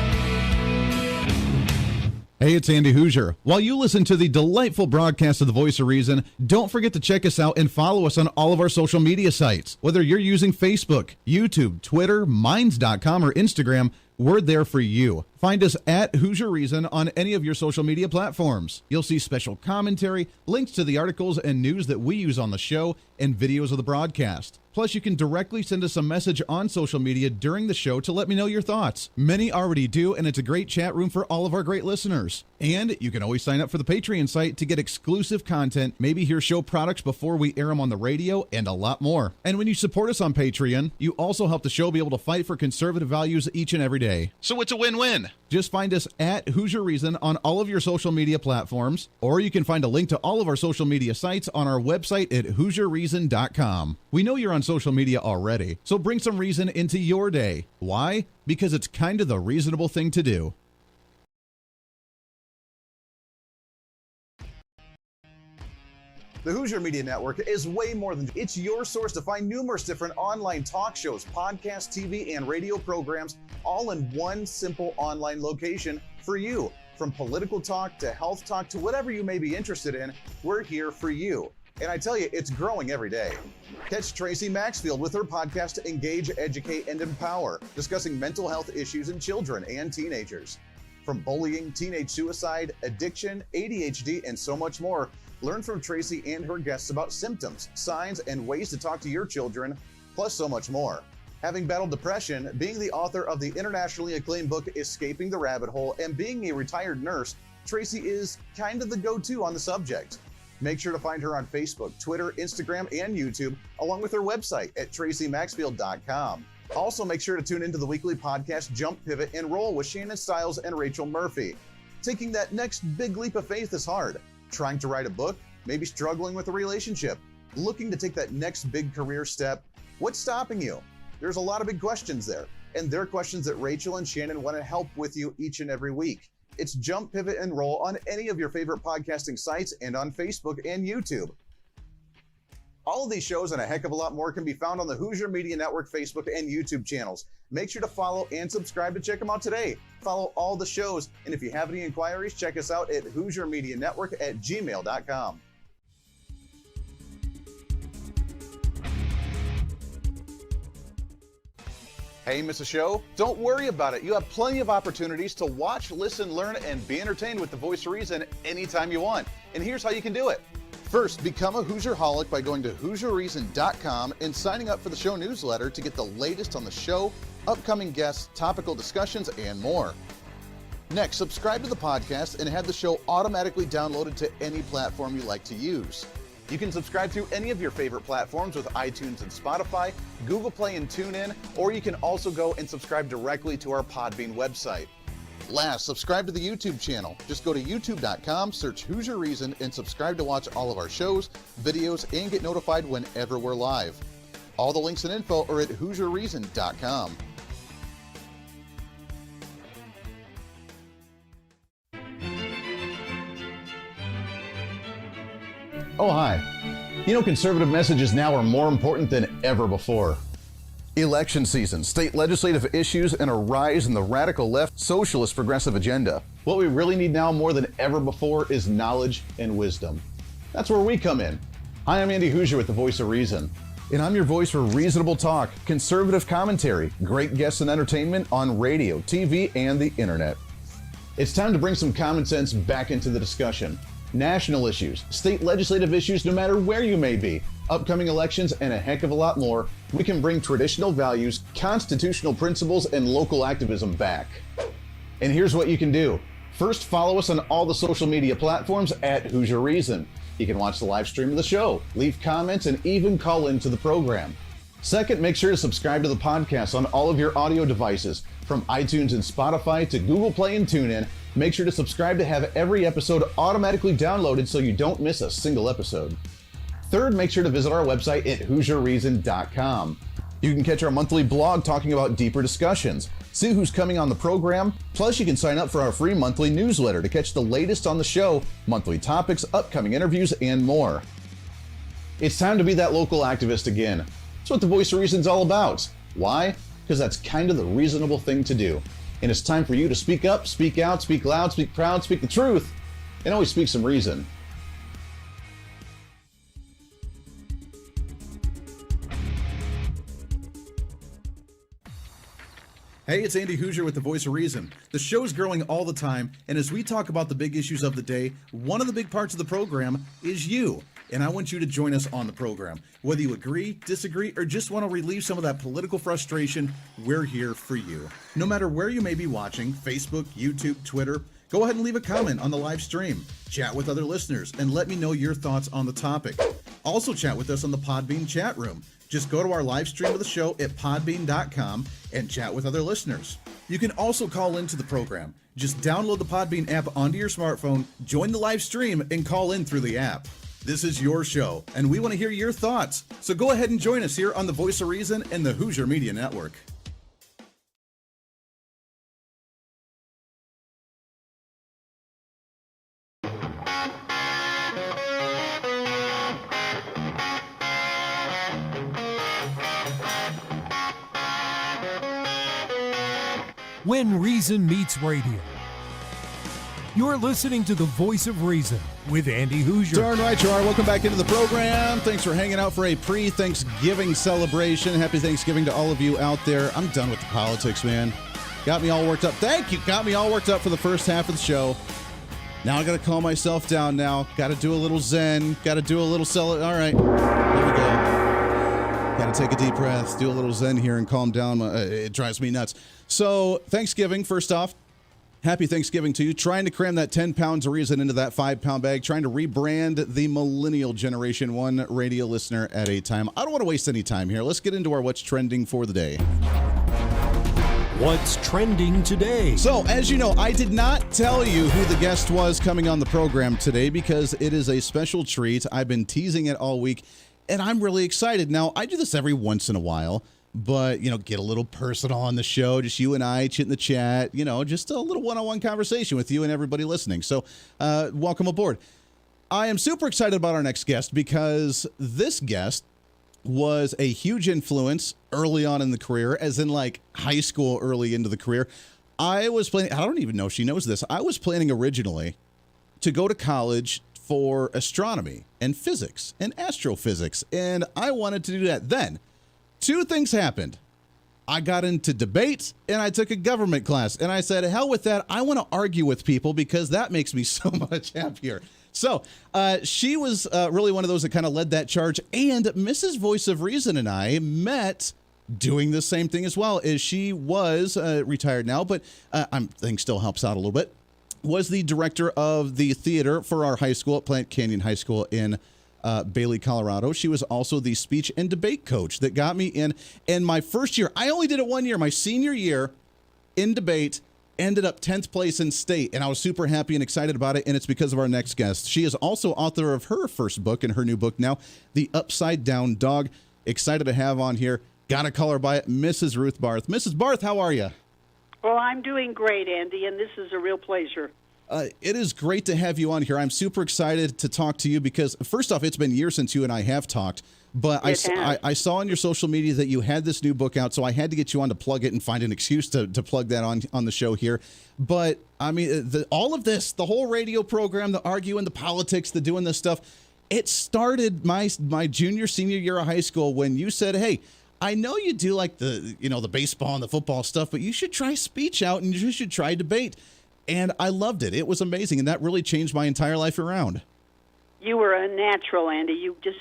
Speaker 11: Hey, it's Andy Hooser. While you listen to the delightful broadcast of The Voice of Reason, don't forget to check us out and follow us on all of our social media sites. Whether you're using Facebook, YouTube, Twitter, Minds.com, or Instagram, we're there for you. Find us at Hooser Reason on any of your social media platforms. You'll see special commentary, links to the articles and news that we use on the show, and videos of the broadcast. Plus, you can directly send us a message on social media during the show to let me know your thoughts. Many already do, and it's a great chat room for all of our great listeners. And you can always sign up for the Patreon site to get exclusive content, maybe hear show products before we air them on the radio, and a lot more. And when you support us on Patreon, you also help the show be able to fight for conservative values each and every day. So it's a win-win. Just find us at Hooser Reason on all of your social media platforms, or you can find a link to all of our social media sites on our website at HooserReason.com. We know you're on social media already, so bring some reason into your day. Why? Because it's kind of the reasonable thing to do.
Speaker 7: The Hooser Media Network is way more than it's your source to find numerous different online talk shows, podcasts, TV, and radio programs, all in one simple online location for you. From political talk to health talk to whatever you may be interested in, we're here for you. And I tell you, it's growing every day. Catch Tracy Maxfield with her podcast Engage, Educate, and Empower, discussing mental health issues in children and teenagers. From bullying, teenage suicide, addiction, ADHD, and so much more, learn from Tracy and her guests about symptoms, signs, and ways to talk to your children, plus so much more. Having battled depression, being the author of the internationally acclaimed book Escaping the Rabbit Hole, and being a retired nurse, Tracy is kind of the go-to on the subject. Make sure to find her on Facebook, Twitter, Instagram, and YouTube, along with her website at tracymaxfield.com. Also, make sure to tune into the weekly podcast Jump, Pivot, and Roll with Shannon Stiles and Rachel Murphy. Taking that next big leap of faith is hard. Trying to write a book, maybe struggling with a relationship, looking to take that next big career step. What's stopping you? There's a lot of big questions there, and they're questions that Rachel and Shannon want to help with you each and every week. It's Jump, Pivot, and Roll on any of your favorite podcasting sites and on Facebook and YouTube. All of these shows and a heck of a lot more can be found on the Hooser Media Network Facebook and YouTube channels. Make sure to follow and subscribe to check them out today. Follow all the shows, and if you have any inquiries, check us out at HooserMediaNetwork@gmail.com. Hey, miss a show? Don't worry about it. You have plenty of opportunities to watch, listen, learn, and be entertained with the Voice of Reason anytime you want. And here's how you can do it. First, become a Hooserholic by going to HooserReason.com and signing up for the show newsletter to get the latest on the show, upcoming guests, topical discussions, and more. Next, subscribe to the podcast and have the show automatically downloaded to any platform you like to use. You can subscribe through any of your favorite platforms with iTunes and Spotify, Google Play and TuneIn, or you can also go and subscribe directly to our Podbean website. Last, subscribe to the YouTube channel. Just go to youtube.com, search Hooser Reason, and subscribe to watch all of our shows, videos, and get notified whenever we're live. All the links and info are at HooserReason.com. Oh, hi. You know, conservative messages now are more important than ever before. Election season, state legislative issues, and a rise in the radical left socialist progressive agenda. What we really need now more than ever before is knowledge and wisdom. That's where we come in. Hi, I'm Andy Hooser with the Voice of Reason, and I'm your voice for reasonable talk, conservative commentary, great guests and entertainment on radio, TV, and the internet. It's time to bring some common sense back into the discussion. National issues, state legislative issues, no matter where you may be, upcoming elections, and a heck of a lot more, we can bring traditional values, constitutional principles, and local activism back. And here's what you can do. First, follow us on all the social media platforms at Hooser Reason. You can watch the live stream of the show, leave comments, and even call into the program. Second, make sure to subscribe to the podcast on all of your audio devices, from iTunes and Spotify to Google Play and TuneIn. Make sure to subscribe to have every episode automatically downloaded so you don't miss a single episode. Third, make sure to visit our website at HooserReason.com. You can catch our monthly blog talking about deeper discussions, see who's coming on the program, plus you can sign up for our free monthly newsletter to catch the latest on the show, monthly topics, upcoming interviews, and more. It's time to be that local activist again. That's what the Voice of Reason's all about. Why? Because that's kind of the reasonable thing to do. And it's time for you to speak up, speak out, speak loud, speak proud, speak the truth, and always speak some reason. Hey, it's Andy Hooser with the Voice of Reason. The show's growing all the time, and as we talk about the big issues of the day, one of the big parts of the program is you. And I want you to join us on the program. Whether you agree, disagree, or just want to relieve some of that political frustration, we're here for you. No matter where you may be watching, Facebook, YouTube, Twitter, go ahead and leave a comment on the live stream. Chat with other listeners and let me know your thoughts on the topic. Also chat with us on the Podbean chat room. Just go to our live stream of the show at podbean.com and chat with other listeners. You can also call into the program. Just download the Podbean app onto your smartphone, join the live stream, and call in through the app. This is your show, and we want to hear your thoughts. So go ahead and join us here on the Voice of Reason and the Hooser Media Network.
Speaker 10: when reason meets radio. You're listening to the Voice of Reason with Andy Hooser.
Speaker 11: Darn right you are. Welcome back into the program. Thanks for hanging out for a pre-Thanksgiving celebration. Happy Thanksgiving to all of you out there. I'm done with the politics, man. Got me all worked up. Thank you. Got me all worked up for the first half of the show. Now I got to calm myself down now. Got to do a little Zen. Got to do a little All right. Here we go. Got to take a deep breath, do a little Zen here and calm down. It drives me nuts. So Thanksgiving, first off, happy Thanksgiving to you. Trying to cram that 10 pounds of reason into that 5-pound bag. Trying to rebrand the millennial generation, one radio listener at a time. I don't want to waste any time here. Let's get into our what's trending for the day.
Speaker 10: What's trending today?
Speaker 11: So, as you know, I did not tell you who the guest was coming on the program today because it is a special treat. I've been teasing it all week, and I'm really excited. Now, I do this every once in a while, but, get a little personal on the show, just you and I, chit in the chat, just a little one-on-one conversation with you and everybody listening. So, welcome aboard. I am super excited about our next guest because this guest was a huge influence early on in the career, as in like high school, early into the career. I was planning, I don't even know if she knows this, I was planning originally to go to college for astronomy and physics and astrophysics, and I wanted to do that. Then, two things happened. I got into debate, and I took a government class, and I said, hell with that, I want to argue with people because that makes me so much happier. So she was really one of those that kind of led that charge. And Mrs. Voice of Reason and I met doing the same thing as well. As she was retired now, but I think still helps out a little bit. Was the director of the theater for our high school at Plant Canyon High School in Bailey, Colorado. She was also the speech and debate coach that got me in my first year. I only did it 1 year, my senior year in debate. Ended up 10th place in state, and I was super happy and excited about it, and it's because of our next guest. She is also author of her first book and her new book now, The Upside Down Dog. Excited to have on here. Gotta call her by it, Mrs. Ruth Barth. Mrs. Barth, how are you?
Speaker 13: Well, I'm doing great, Andy, and this is a real pleasure.
Speaker 11: It is great to have you on here. I'm super excited to talk to you because, first off, it's been years since you and I have talked. But I saw on your social media that you had this new book out, so I had to get you on to plug it and find an excuse to plug that on the show here. But, I mean, all of this, the whole radio program, the arguing, the politics, the doing this stuff, it started my junior, senior year of high school when you said, hey, I know you do like the baseball and the football stuff, but you should try speech out and you should try debate. And I loved it. It was amazing, and that really changed my entire life around.
Speaker 13: You were a natural, Andy. You just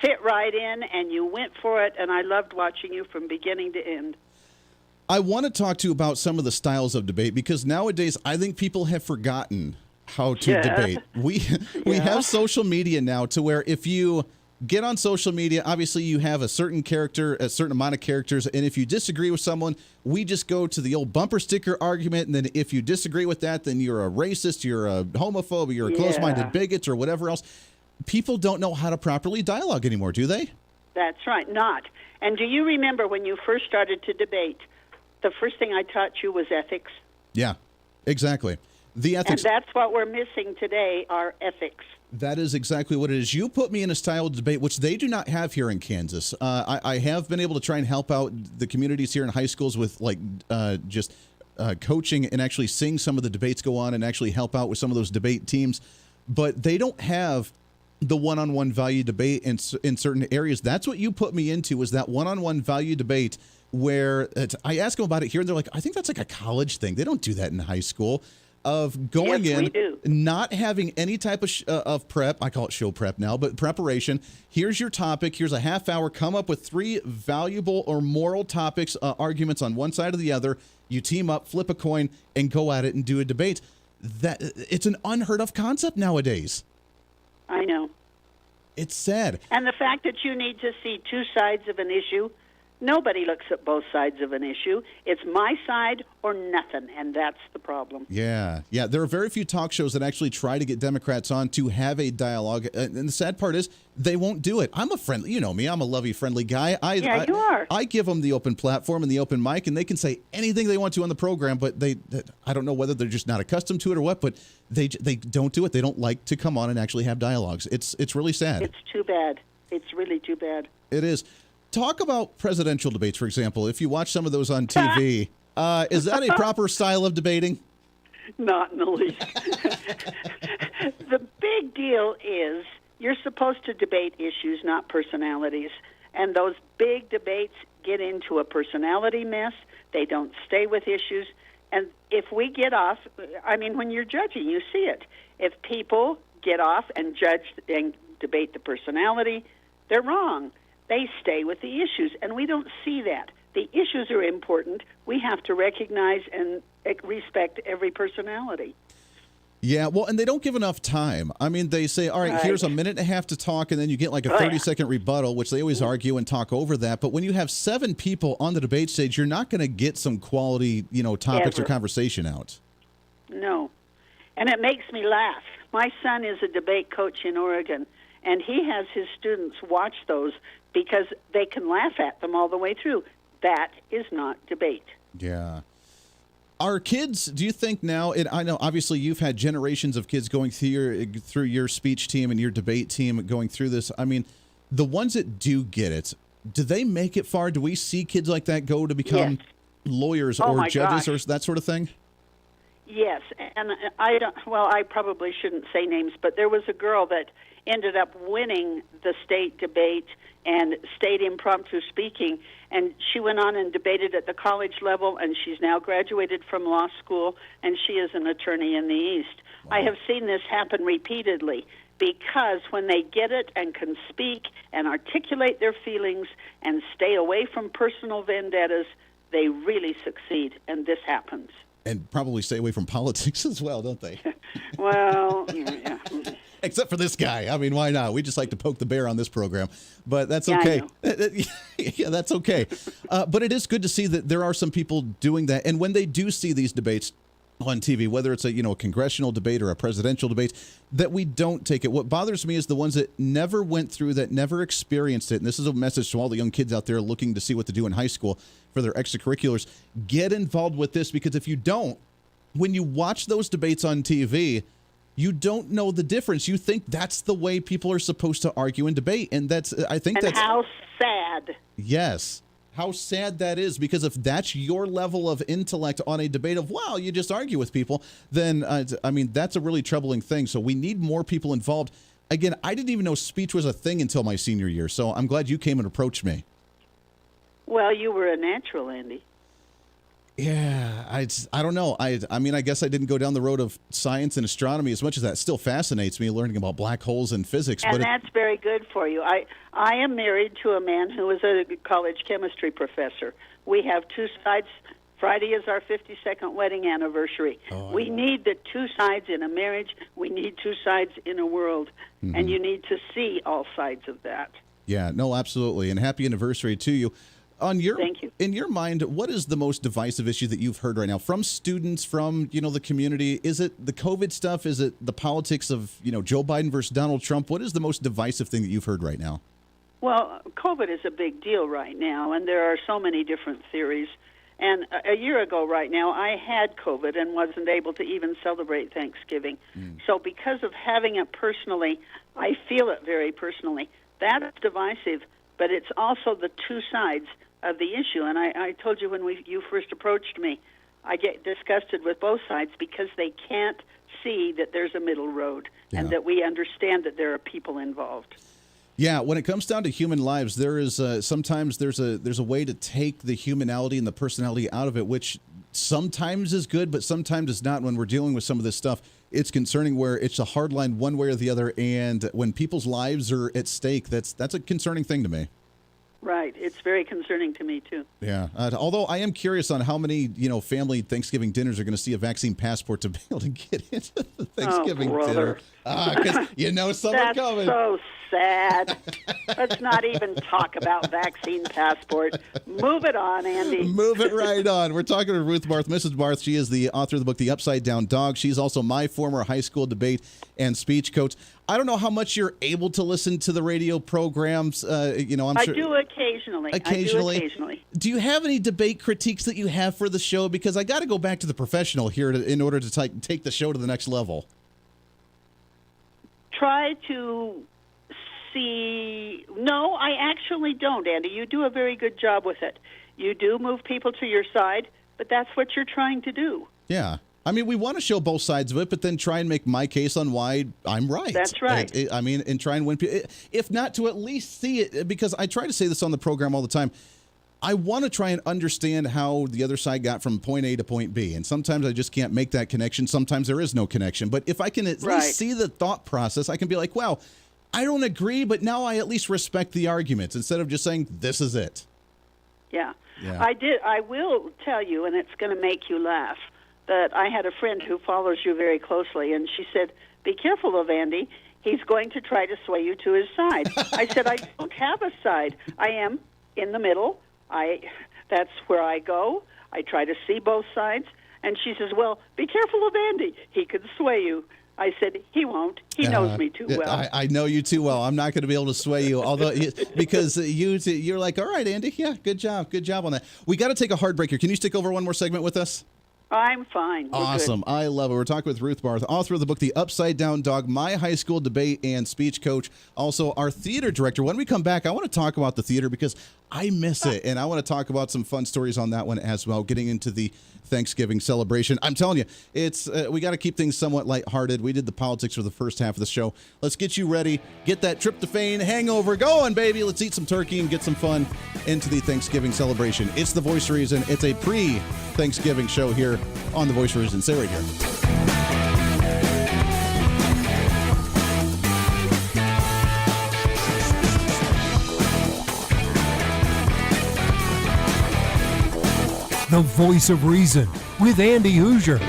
Speaker 13: fit right in, and you went for it, and I loved watching you from beginning to end.
Speaker 11: I want to talk to you about some of the styles of debate, because nowadays I think people have forgotten how to debate. We have social media now to where if you get on social media, obviously you have a certain character, a certain amount of characters, and if you disagree with someone, we just go to the old bumper sticker argument, and then if you disagree with that, then you're a racist, you're a homophobe, you're a closed-minded bigot, or whatever else. People don't know how to properly dialogue anymore, do they?
Speaker 13: That's right, not. And do you remember when you first started to debate, the first thing I taught you was ethics?
Speaker 11: Yeah, exactly. The ethics.
Speaker 13: And that's what we're missing today, are ethics.
Speaker 11: That is exactly what it is. You put me in a style of debate, which they do not have here in Kansas. I have been able to try and help out the communities here in high schools with coaching and actually seeing some of the debates go on and actually help out with some of those debate teams. But they don't have the one-on-one value debate in certain areas. That's what you put me into, was that one-on-one value debate where I ask them about it here, and they're like, I think that's like a college thing. They don't do that in high school. Of going in, not having any type of prep. I call it show prep now, but preparation. Here's your topic. Here's a half hour. Come up with 3 valuable or moral topics, arguments on one side or the other. You team up, flip a coin, and go at it and do a debate. It's an unheard of concept nowadays.
Speaker 13: I know.
Speaker 11: It's sad.
Speaker 13: And the fact that you need to see 2 sides of an issue, nobody looks at both sides of an issue. It's my side or nothing, and that's the problem.
Speaker 11: Yeah. There are very few talk shows that actually try to get Democrats on to have a dialogue, and the sad part is they won't do it. I'm a friendly, you know me, I'm a lovey, friendly guy.
Speaker 13: You are.
Speaker 11: I give them the open platform and the open mic, and they can say anything they want to on the program, but I don't know whether they're just not accustomed to it or what, but they don't do it. They don't like to come on and actually have dialogues. It's really sad.
Speaker 13: It's too bad. It's really too bad.
Speaker 11: It is. Talk about presidential debates, for example. If you watch some of those on TV, Is that a proper style of debating?
Speaker 13: Not in the least. The big deal is you're supposed to debate issues, not personalities. And those big debates get into a personality mess. They don't stay with issues. And if we get off, I mean, when you're judging, you see it. If people get off and judge and debate the personality, they're wrong. They stay with the issues, and we don't see that. The issues are important. We have to recognize and respect every personality.
Speaker 11: Yeah, well, and they don't give enough time. I mean, they say, all right, here's a minute and a half to talk, and then you get like a 30-second rebuttal, which they always argue and talk over that. But when you have 7 people on the debate stage, you're not going to get some quality, topics or conversation out.
Speaker 13: No. And it makes me laugh. My son is a debate coach in Oregon, and he has his students watch those because they can laugh at them all the way through. That is not debate.
Speaker 11: Yeah. Our kids, do you think now, and I know obviously you've had generations of kids going through your speech team and your debate team going through this. I mean, the ones that do get it, do they make it far? Do we see kids like that go to become lawyers or judges or that sort of thing?
Speaker 13: Yes, and I probably shouldn't say names, but there was a girl that ended up winning the state debate and state impromptu speaking, and she went on and debated at the college level, and she's now graduated from law school, and she is an attorney in the East. Wow. I have seen this happen repeatedly because when they get it and can speak and articulate their feelings and stay away from personal vendettas, they really succeed, and this happens.
Speaker 11: And probably stay away from politics as well, don't they?
Speaker 13: Well, yeah.
Speaker 11: Except for this guy. I mean, why not? We just like to poke the bear on this program. But that's okay. Yeah, that's okay. But it is good to see that there are some people doing that. And when they do see these debates on TV, whether it's a congressional debate or a presidential debate, that we don't take it. What bothers me is the ones that never went through, that never experienced it. And this is a message to all the young kids out there looking to see what to do in high school for their extracurriculars. Get involved with this, because if you don't, when you watch those debates on TV, you don't know the difference. You think that's the way people are supposed to argue and debate. And that's
Speaker 13: how sad.
Speaker 11: Yes. How sad that is, because if that's your level of intellect on a debate of, wow, you just argue with people, then, that's a really troubling thing. So we need more people involved. Again, I didn't even know speech was a thing until my senior year, so I'm glad you came and approached me.
Speaker 13: Well, you were a natural, Andy.
Speaker 11: Yeah, I don't know. I guess I didn't go down the road of science and astronomy as much as that still fascinates me, learning about black holes and physics.
Speaker 13: And that's very good for you. I am married to a man who was a college chemistry professor. We have 2 sides. Friday is our 52nd wedding anniversary. We need the 2 sides in a marriage. We need 2 sides in a world. Mm-hmm. And you need to see all sides of that.
Speaker 11: Yeah, no, absolutely. And happy anniversary to you.
Speaker 13: Thank you.
Speaker 11: In your mind, what is the most divisive issue that you've heard right now from students, from the community? Is it the COVID stuff? Is it the politics of Joe Biden versus Donald Trump? What is the most divisive thing that you've heard right now?
Speaker 13: Well, COVID is a big deal right now, and there are so many different theories. And a year ago right now, I had COVID and wasn't able to even celebrate Thanksgiving. So because of having it personally, I feel it very personally. That is divisive, but it's also the 2 sides of the issue. And I told you when you first approached me, I get disgusted with both sides because they can't see that there's a middle road and that we understand that there are people involved.
Speaker 11: Yeah, when it comes down to human lives, there is sometimes there's a way to take the humanality and the personality out of it, which sometimes is good, but sometimes is not. When we're dealing with some of this stuff, it's concerning where it's a hard line one way or the other, and when people's lives are at stake, that's a concerning thing to me.
Speaker 13: Right. It's very concerning to me, too.
Speaker 11: Yeah. Although I am curious on how many, family Thanksgiving dinners are going to see a vaccine passport to be able to get into the Thanksgiving dinner. Because some are coming.
Speaker 13: That's so sad. Let's not even talk about vaccine passport. Move it on, Andy.
Speaker 11: Move it right on. We're talking to Ruth Barth. Mrs. Barth, she is the author of the book, The Upside Down Dog. She's also my former high school debate and speech coach. I don't know how much you're able to listen to the radio programs. I'm sure.
Speaker 13: I do occasionally.
Speaker 11: Do you have any debate critiques that you have for the show? Because I got to go back to the professional here in order to take the show to the next level.
Speaker 13: Try to see. No, I actually don't, Andy. You do a very good job with it. You do move people to your side. but that's what you're trying to do.
Speaker 11: Yeah. I mean, we want to show both sides of it, but then try and make my case on why I'm right.
Speaker 13: That's right.
Speaker 11: And try and win people. If not, to at least see it, because I try to say this on the program all the time. I want to try and understand how the other side got from point A to point B. And sometimes I just can't make that connection. Sometimes there is no connection. But if I can at least see the thought process, I can be like, wow, I don't agree, but now I at least respect the arguments instead of just saying, this is it.
Speaker 13: Yeah.
Speaker 11: Yeah.
Speaker 13: I will tell you, and it's going to make you laugh, that I had a friend who follows you very closely, and she said, be careful of Andy. He's going to try to sway you to his side. I said, I don't have a side. I am in the middle. That's where I go. I try to see both sides. And she says, well, be careful of Andy. He could sway you. I said, he won't. He knows me too well.
Speaker 11: I know you too well. I'm not going to be able to sway you, although because you're like, all right, Andy, yeah, good job on that. We got to take a hard break here. Can you stick over one more segment with us?
Speaker 13: I'm fine. We're
Speaker 11: awesome.
Speaker 13: Good.
Speaker 11: I love it. We're talking with Ruth Barth, author of the book, The Upside Down Dog, my high school debate and speech coach, also our theater director. When we come back, I want to talk about the theater because I miss it, and I want to talk about some fun stories on that one as well, getting into the Thanksgiving celebration. I'm telling you, it's we got to keep things somewhat lighthearted. We did the politics for the first half of the show. Let's get you ready. Get that tryptophan hangover going, baby. Let's eat some turkey and get some fun into the Thanksgiving celebration. It's The Voice of Reason. It's a pre-Thanksgiving show here on The Voice of Reason. Stay right here.
Speaker 10: The Voice of Reason with Andy Hooser.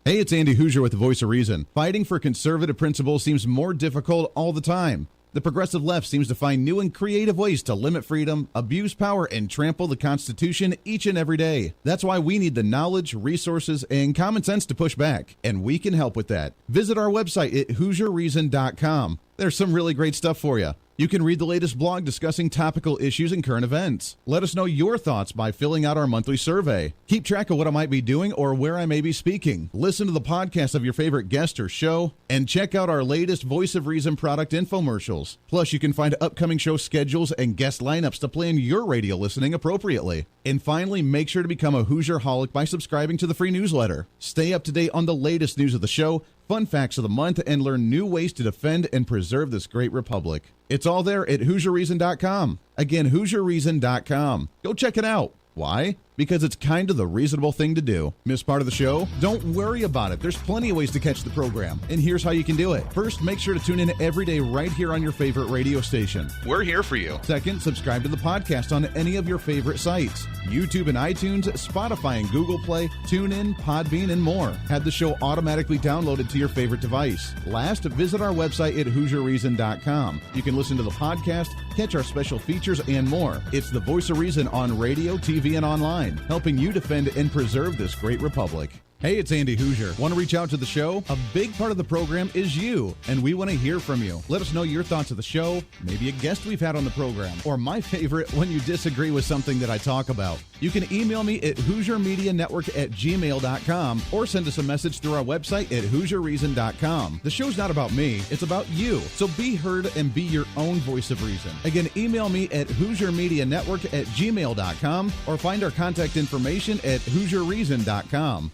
Speaker 11: Hey, it's Andy Hooser with The Voice of Reason. Fighting for conservative principles seems more difficult all the time. The progressive left seems to find new and creative ways to limit freedom, abuse power, and trample the Constitution each and every day. That's why we need the knowledge, resources, and common sense to push back, and we can help with that. Visit our website at HooserReason.com. There's some really great stuff for you. You can read the latest blog discussing topical issues and current events. Let us know your thoughts by filling out our monthly survey. Keep track of what I might be doing or where I may be speaking. Listen to the podcast of your favorite guest or show, and check out our latest Voice of Reason product infomercials. Plus, you can find upcoming show schedules and guest lineups to plan your radio listening appropriately. And finally, make sure to become a Hoosier-holic by subscribing to the free newsletter. Stay up to date on the latest news of the show, fun facts of the month, and learn new ways to defend and preserve this great republic. It's all there at HooserReason.com. Again, HooserReason.com. Go check it out. Why? Because it's kind of the reasonable thing to do. Miss part of the show? Don't worry about it. There's plenty of ways to catch the program. And here's how you can do it. First, make sure to tune in every day right here on your favorite radio station.
Speaker 14: We're here for you.
Speaker 11: Second, subscribe to the podcast on any of your favorite sites. YouTube and iTunes, Spotify and Google Play, TuneIn, Podbean, and more. Have the show automatically downloaded to your favorite device. Last, visit our website at HooserReason.com. You can listen to the podcast, catch our special features, and more. It's The Voice of Reason on radio, TV, and online, helping you defend and preserve this great republic. Hey, it's Andy Hooser. Want to reach out to the show? A big part of the program is you, and we want to hear from you. Let us know your thoughts of the show, maybe a guest we've had on the program, or my favorite, when you disagree with something that I talk about. You can email me at HooserMediaNetwork@gmail.com or send us a message through our website at HooserReason.com. The show's not about me, it's about you. So be heard and be your own voice of reason. Again, email me at HooserMediaNetwork@gmail.com or find our contact information at HooserReason.com.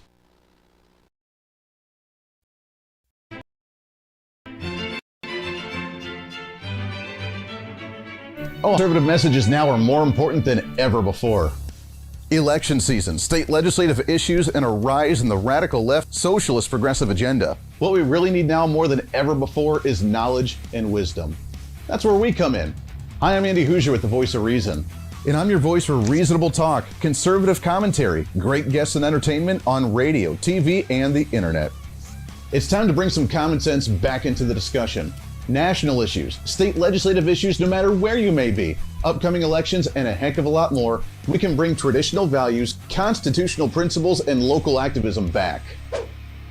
Speaker 11: Conservative messages now are more important than ever before. Election season, state legislative issues, and a rise in the radical left socialist progressive agenda. What we really need now more than ever before is knowledge and wisdom. That's where we come in. Hi, I'm Andy Hooser with The Voice of Reason, and I'm your voice for reasonable talk, conservative commentary, great guests and entertainment on radio, TV, and the internet. It's time to bring some common sense back into the discussion. National issues, state legislative issues, no matter where you may be, upcoming elections, and a heck of a lot more, we can bring traditional values, constitutional principles, and local activism back.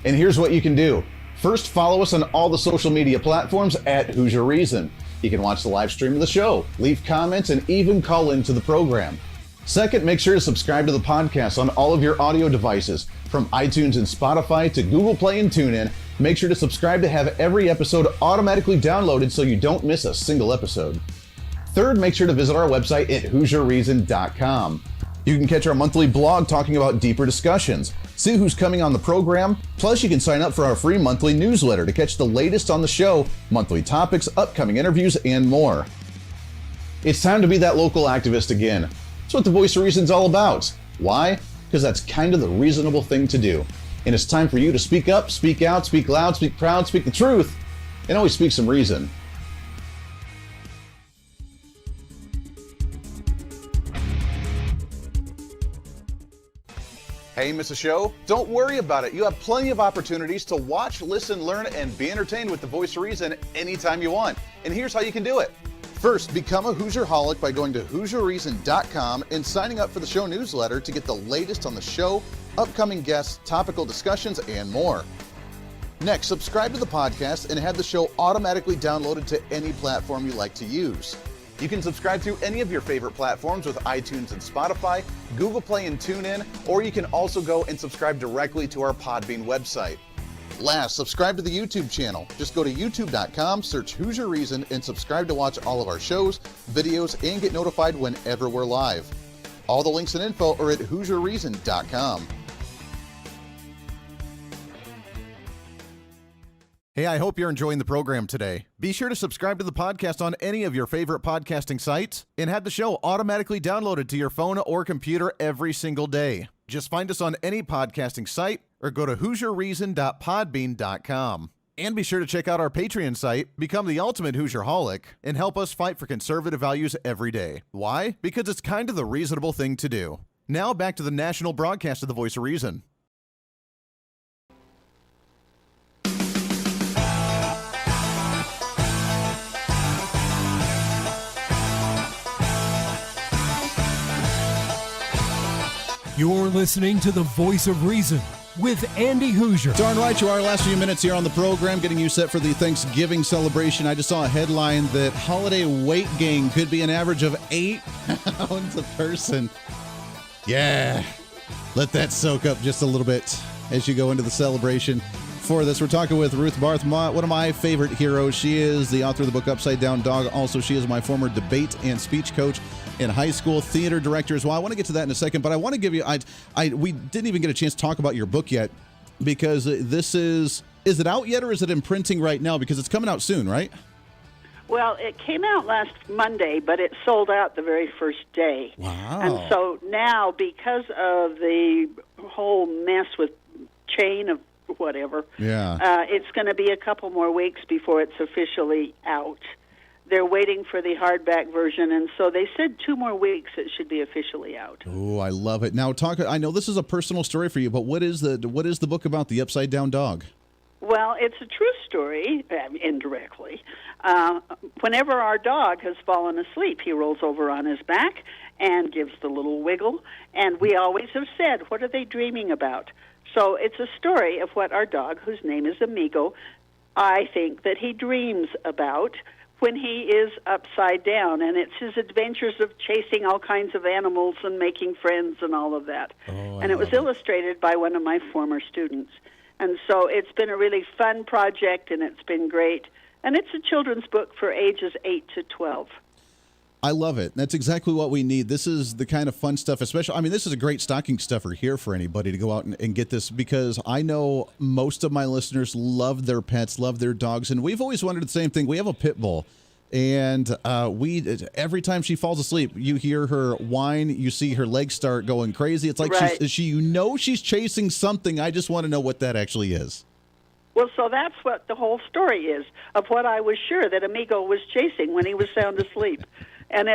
Speaker 11: And here's what you can do. First, follow us on all the social media platforms at Hoosier Reason. You can watch the live stream of the show, leave comments, and even call into the program. Second, make sure to subscribe to the podcast on all of your audio devices, from iTunes and Spotify to Google Play and TuneIn. Make sure to subscribe to have every episode automatically downloaded so you don't miss a single episode. Third, make sure to visit our website at HooserReason.com.
Speaker 7: You can catch our monthly blog talking about deeper discussions, see who's coming on the program, plus you can sign up for our free monthly newsletter to catch the latest on the show, monthly topics, upcoming interviews, and more. It's time to be that local activist again. That's what the Voice of Reason's all about. Why? Because that's kind of the reasonable thing to do. And it's time for you to speak up, speak out, speak loud, speak proud, speak the truth, and always speak some reason. Hey, miss a show? Don't worry about it. You have plenty of opportunities to watch, listen, learn, and be entertained with the Voice of Reason anytime you want. And here's how you can do it. First, become a Hooserholic by going to HooserReason.com and signing up for the show newsletter to get the latest on the show, upcoming guests, topical discussions, and more. Next, subscribe to the podcast and have the show automatically downloaded to any platform you like to use. You can subscribe through any of your favorite platforms with iTunes and Spotify, Google Play and TuneIn, or you can also go and subscribe directly to our Podbean website. Last, subscribe to the YouTube channel. Just go to youtube.com, search Hooser Reason, and subscribe to watch all of our shows, videos, and get notified whenever we're live. All the links and info are at HooserReason.com. Hey, I hope you're enjoying the program today. Be sure to subscribe to the podcast on any of your favorite podcasting sites and have the show automatically downloaded to your phone or computer every single day. Just find us on any podcasting site or go to HooserReason.podbean.com. And be sure to check out our Patreon site, become the ultimate Hooserholic, and help us fight for conservative values every day. Why? Because it's kind of the reasonable thing to do. Now back to the national broadcast of the Voice of Reason.
Speaker 10: You're listening to the Voice of Reason with Andy Hooser.
Speaker 11: Darn right you are. Last few minutes here on the program, getting you set for the Thanksgiving celebration. I just saw a headline that holiday weight gain could be an average of 8 pounds a person. Yeah, let that soak up just a little bit as you go into the celebration. For this, we're talking with Ruth Barth, one of my favorite heroes. She is the author of the book Upside Down Dog. Also, she is my former debate and speech coach in high school, theater director as well. I want to get to that in a second, but I want to give you, we didn't even get a chance to talk about your book yet, because this is it out yet or is it in printing right now? Because it's coming out soon, right?
Speaker 13: Well, it came out last Monday, but it sold out the very first day.
Speaker 11: Wow.
Speaker 13: And so now, because of the whole mess with chain of whatever, it's going to be a couple more weeks before it's officially out. They're waiting for the hardback version, and so they said 2 more weeks it should be officially out.
Speaker 11: Oh, I love it. Now, I know this is a personal story for you, but what is the book about, the Upside Down Dog?
Speaker 13: Well, it's a true story, indirectly. Whenever our dog has fallen asleep, he rolls over on his back and gives the little wiggle, and we always have said, what are they dreaming about? So it's a story of what our dog, whose name is Amigo, I think that he dreams about when he is upside down, and it's his adventures of chasing all kinds of animals and making friends and all of that. And it was illustrated by one of my former students. And so it's been a really fun project, and it's been great. And it's a children's book for ages 8 to 12.
Speaker 11: I love it. That's exactly what we need. This is the kind of fun stuff, especially, I mean, this is a great stocking stuffer here for anybody to go out and get this, because I know most of my listeners love their pets, love their dogs, and we've always wondered the same thing. We have a pit bull, and every time she falls asleep, you hear her whine, you see her legs start going crazy. It's like she's chasing something. I just want to know what that actually is.
Speaker 13: Well, so that's what the whole story is, of what I was sure that Amigo was chasing when he was sound asleep. And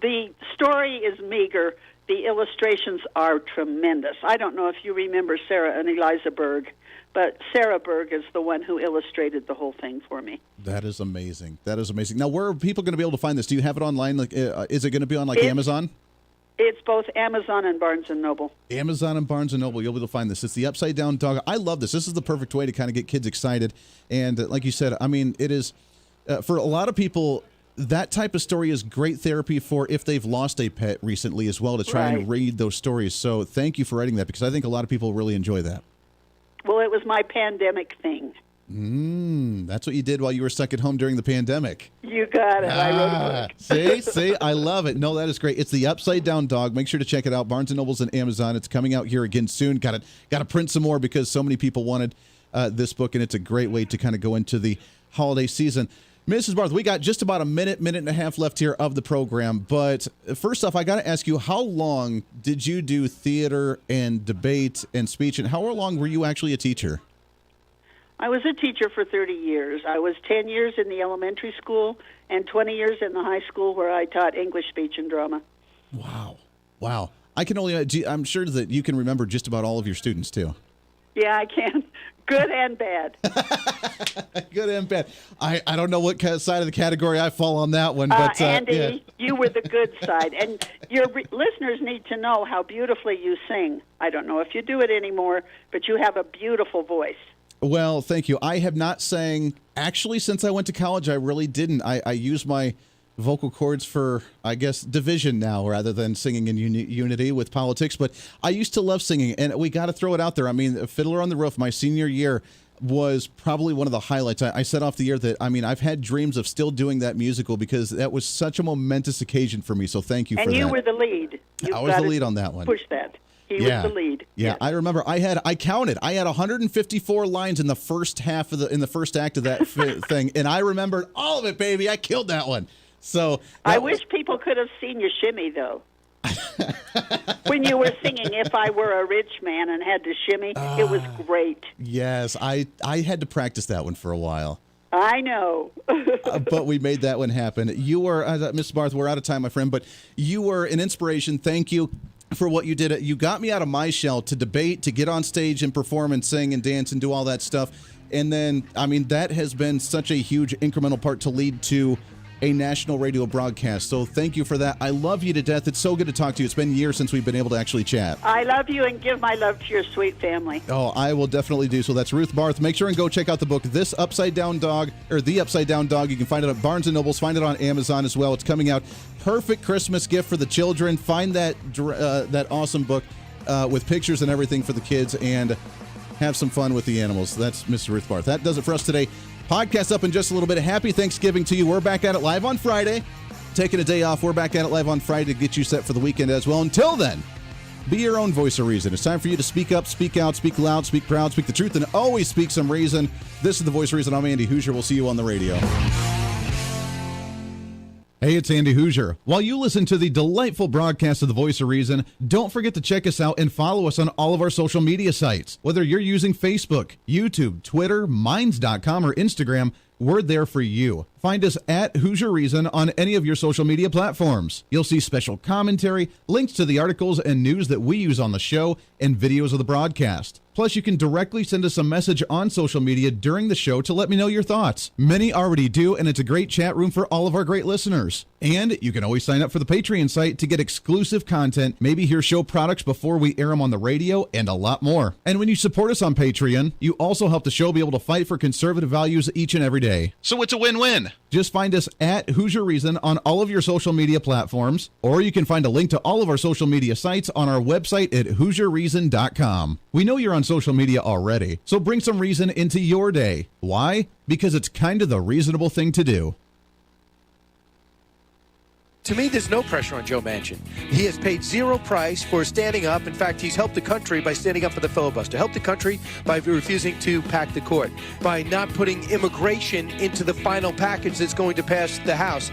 Speaker 13: the story is meager. The illustrations are tremendous. I don't know if you remember Sarah and Eliza Berg, but Sarah Berg is the one who illustrated the whole thing for me.
Speaker 11: That is amazing. That is amazing. Now, where are people going to be able to find this? Do you have it online? Like, is it going to be on Amazon?
Speaker 13: It's both Amazon and Barnes & Noble.
Speaker 11: Amazon and Barnes & Noble. You'll be able to find this. It's the Upside Down Dog. I love this. This is the perfect way to kind of get kids excited. And like you said, I mean, it is, for a lot of people, that type of story is great therapy for if they've lost a pet recently as well, to try and read those stories. So thank you for writing that, because I think a lot of people really enjoy that.
Speaker 13: Well, it was my pandemic thing.
Speaker 11: That's what you did while you were stuck at home during the pandemic.
Speaker 13: You got it. I wrote a book.
Speaker 11: See, I love it. No, that is great. It's the Upside Down Dog. Make sure to check it out. Barnes & Nobles and Amazon. It's coming out here again soon. Got to print some more because so many people wanted this book, and it's a great way to kind of go into the holiday season. Mrs. Barth, we got just about a minute and a half left here of the program. But first off, I got to ask you, how long did you do theater and debate and speech, and how long were you actually a teacher?
Speaker 13: I was a teacher for 30 years. I was 10 years in the elementary school and 20 years in the high school where I taught English, speech, and drama.
Speaker 11: Wow. I can only, I'm sure that you can remember just about all of your students, too.
Speaker 13: Yeah, I can. Good and bad.
Speaker 11: Good and bad. I don't know what side of the category I fall on that one. But
Speaker 13: Andy, you were the good side. And your listeners need to know how beautifully you sing. I don't know if you do it anymore, but you have a beautiful voice.
Speaker 11: Well, thank you. I have not sang, actually, since I went to college. I really didn't. I use my vocal cords for, I guess, division now rather than singing in unity with politics. But I used to love singing, and we got to throw it out there. I mean, Fiddler on the Roof, my senior year, was probably one of the highlights. I set off the year that, I mean, I've had dreams of still doing that musical because that was such a momentous occasion for me. So thank you for that.
Speaker 13: And you were the lead.
Speaker 11: I was the lead on that one.
Speaker 13: Push that. He was the lead.
Speaker 11: Yeah,
Speaker 13: yes.
Speaker 11: I remember. I counted. I had 154 lines in the first half of in the first act of that thing, and I remembered all of it, baby. I killed that one. So
Speaker 13: I wish people could have seen you shimmy, though. When you were singing "If I Were a Rich Man" and had to shimmy, it was great.
Speaker 11: Yes, I had to practice that one for a while.
Speaker 13: I know.
Speaker 11: But we made that one happen. You were, Mrs. Barth, we're out of time, my friend, but you were an inspiration. Thank you for what you did. You got me out of my shell to debate, to get on stage and perform and sing and dance and do all that stuff. And then, I mean, that has been such a huge incremental part to lead to a national radio broadcast. So thank you for that. I love you to death. It's so good to talk to you. It's been years since we've been able to actually chat.
Speaker 13: I love you and give my love to your sweet family.
Speaker 11: Oh, I will definitely do so. That's Ruth Barth. Make sure and go check out the book, This Upside Down Dog, or The Upside Down Dog. You can find it at Barnes & Nobles. Find it on Amazon as well. It's coming out. Perfect Christmas gift for the children. Find that awesome book with pictures and everything for the kids, and have some fun with the animals. That's Miss Ruth Barth. That does it for us today. Podcast up in just a little bit. Happy Thanksgiving to you. We're back at it live on Friday. Taking a day off. We're back at it live on Friday to get you set for the weekend as well. Until then, be your own voice of reason. It's time for you to speak up, speak out, speak loud, speak proud, speak the truth, and always speak some reason. This is the Voice of Reason. I'm Andy Hooser. We'll see you on the radio. Hey, it's Andy Hooser. While you listen to the delightful broadcast of The Voice of Reason, don't forget to check us out and follow us on all of our social media sites. Whether you're using Facebook, YouTube, Twitter, Minds.com, or Instagram, we're there for you. Find us at Hoosier Reason on any of your social media platforms. You'll see special commentary, links to the articles and news that we use on the show, and videos of the broadcast. Plus, you can directly send us a message on social media during the show to let me know your thoughts. Many already do, and it's a great chat room for all of our great listeners. And you can always sign up for the Patreon site to get exclusive content, maybe hear show products before we air them on the radio, and a lot more. And when you support us on Patreon, you also help the show be able to fight for conservative values each and every day. So it's a win-win. Just find us at Hoosier Reason on all of your social media platforms, or you can find a link to all of our social media sites on our website at HoosierReason.com. We know you're on social media already, so bring some reason into your day. Why? Because it's kind of the reasonable thing to do.
Speaker 14: To me, there's no pressure on Joe Manchin. He has paid zero price for standing up. In fact, he's helped the country by standing up for the filibuster, helped the country by refusing to pack the court, by not putting immigration into the final package that's going to pass the House.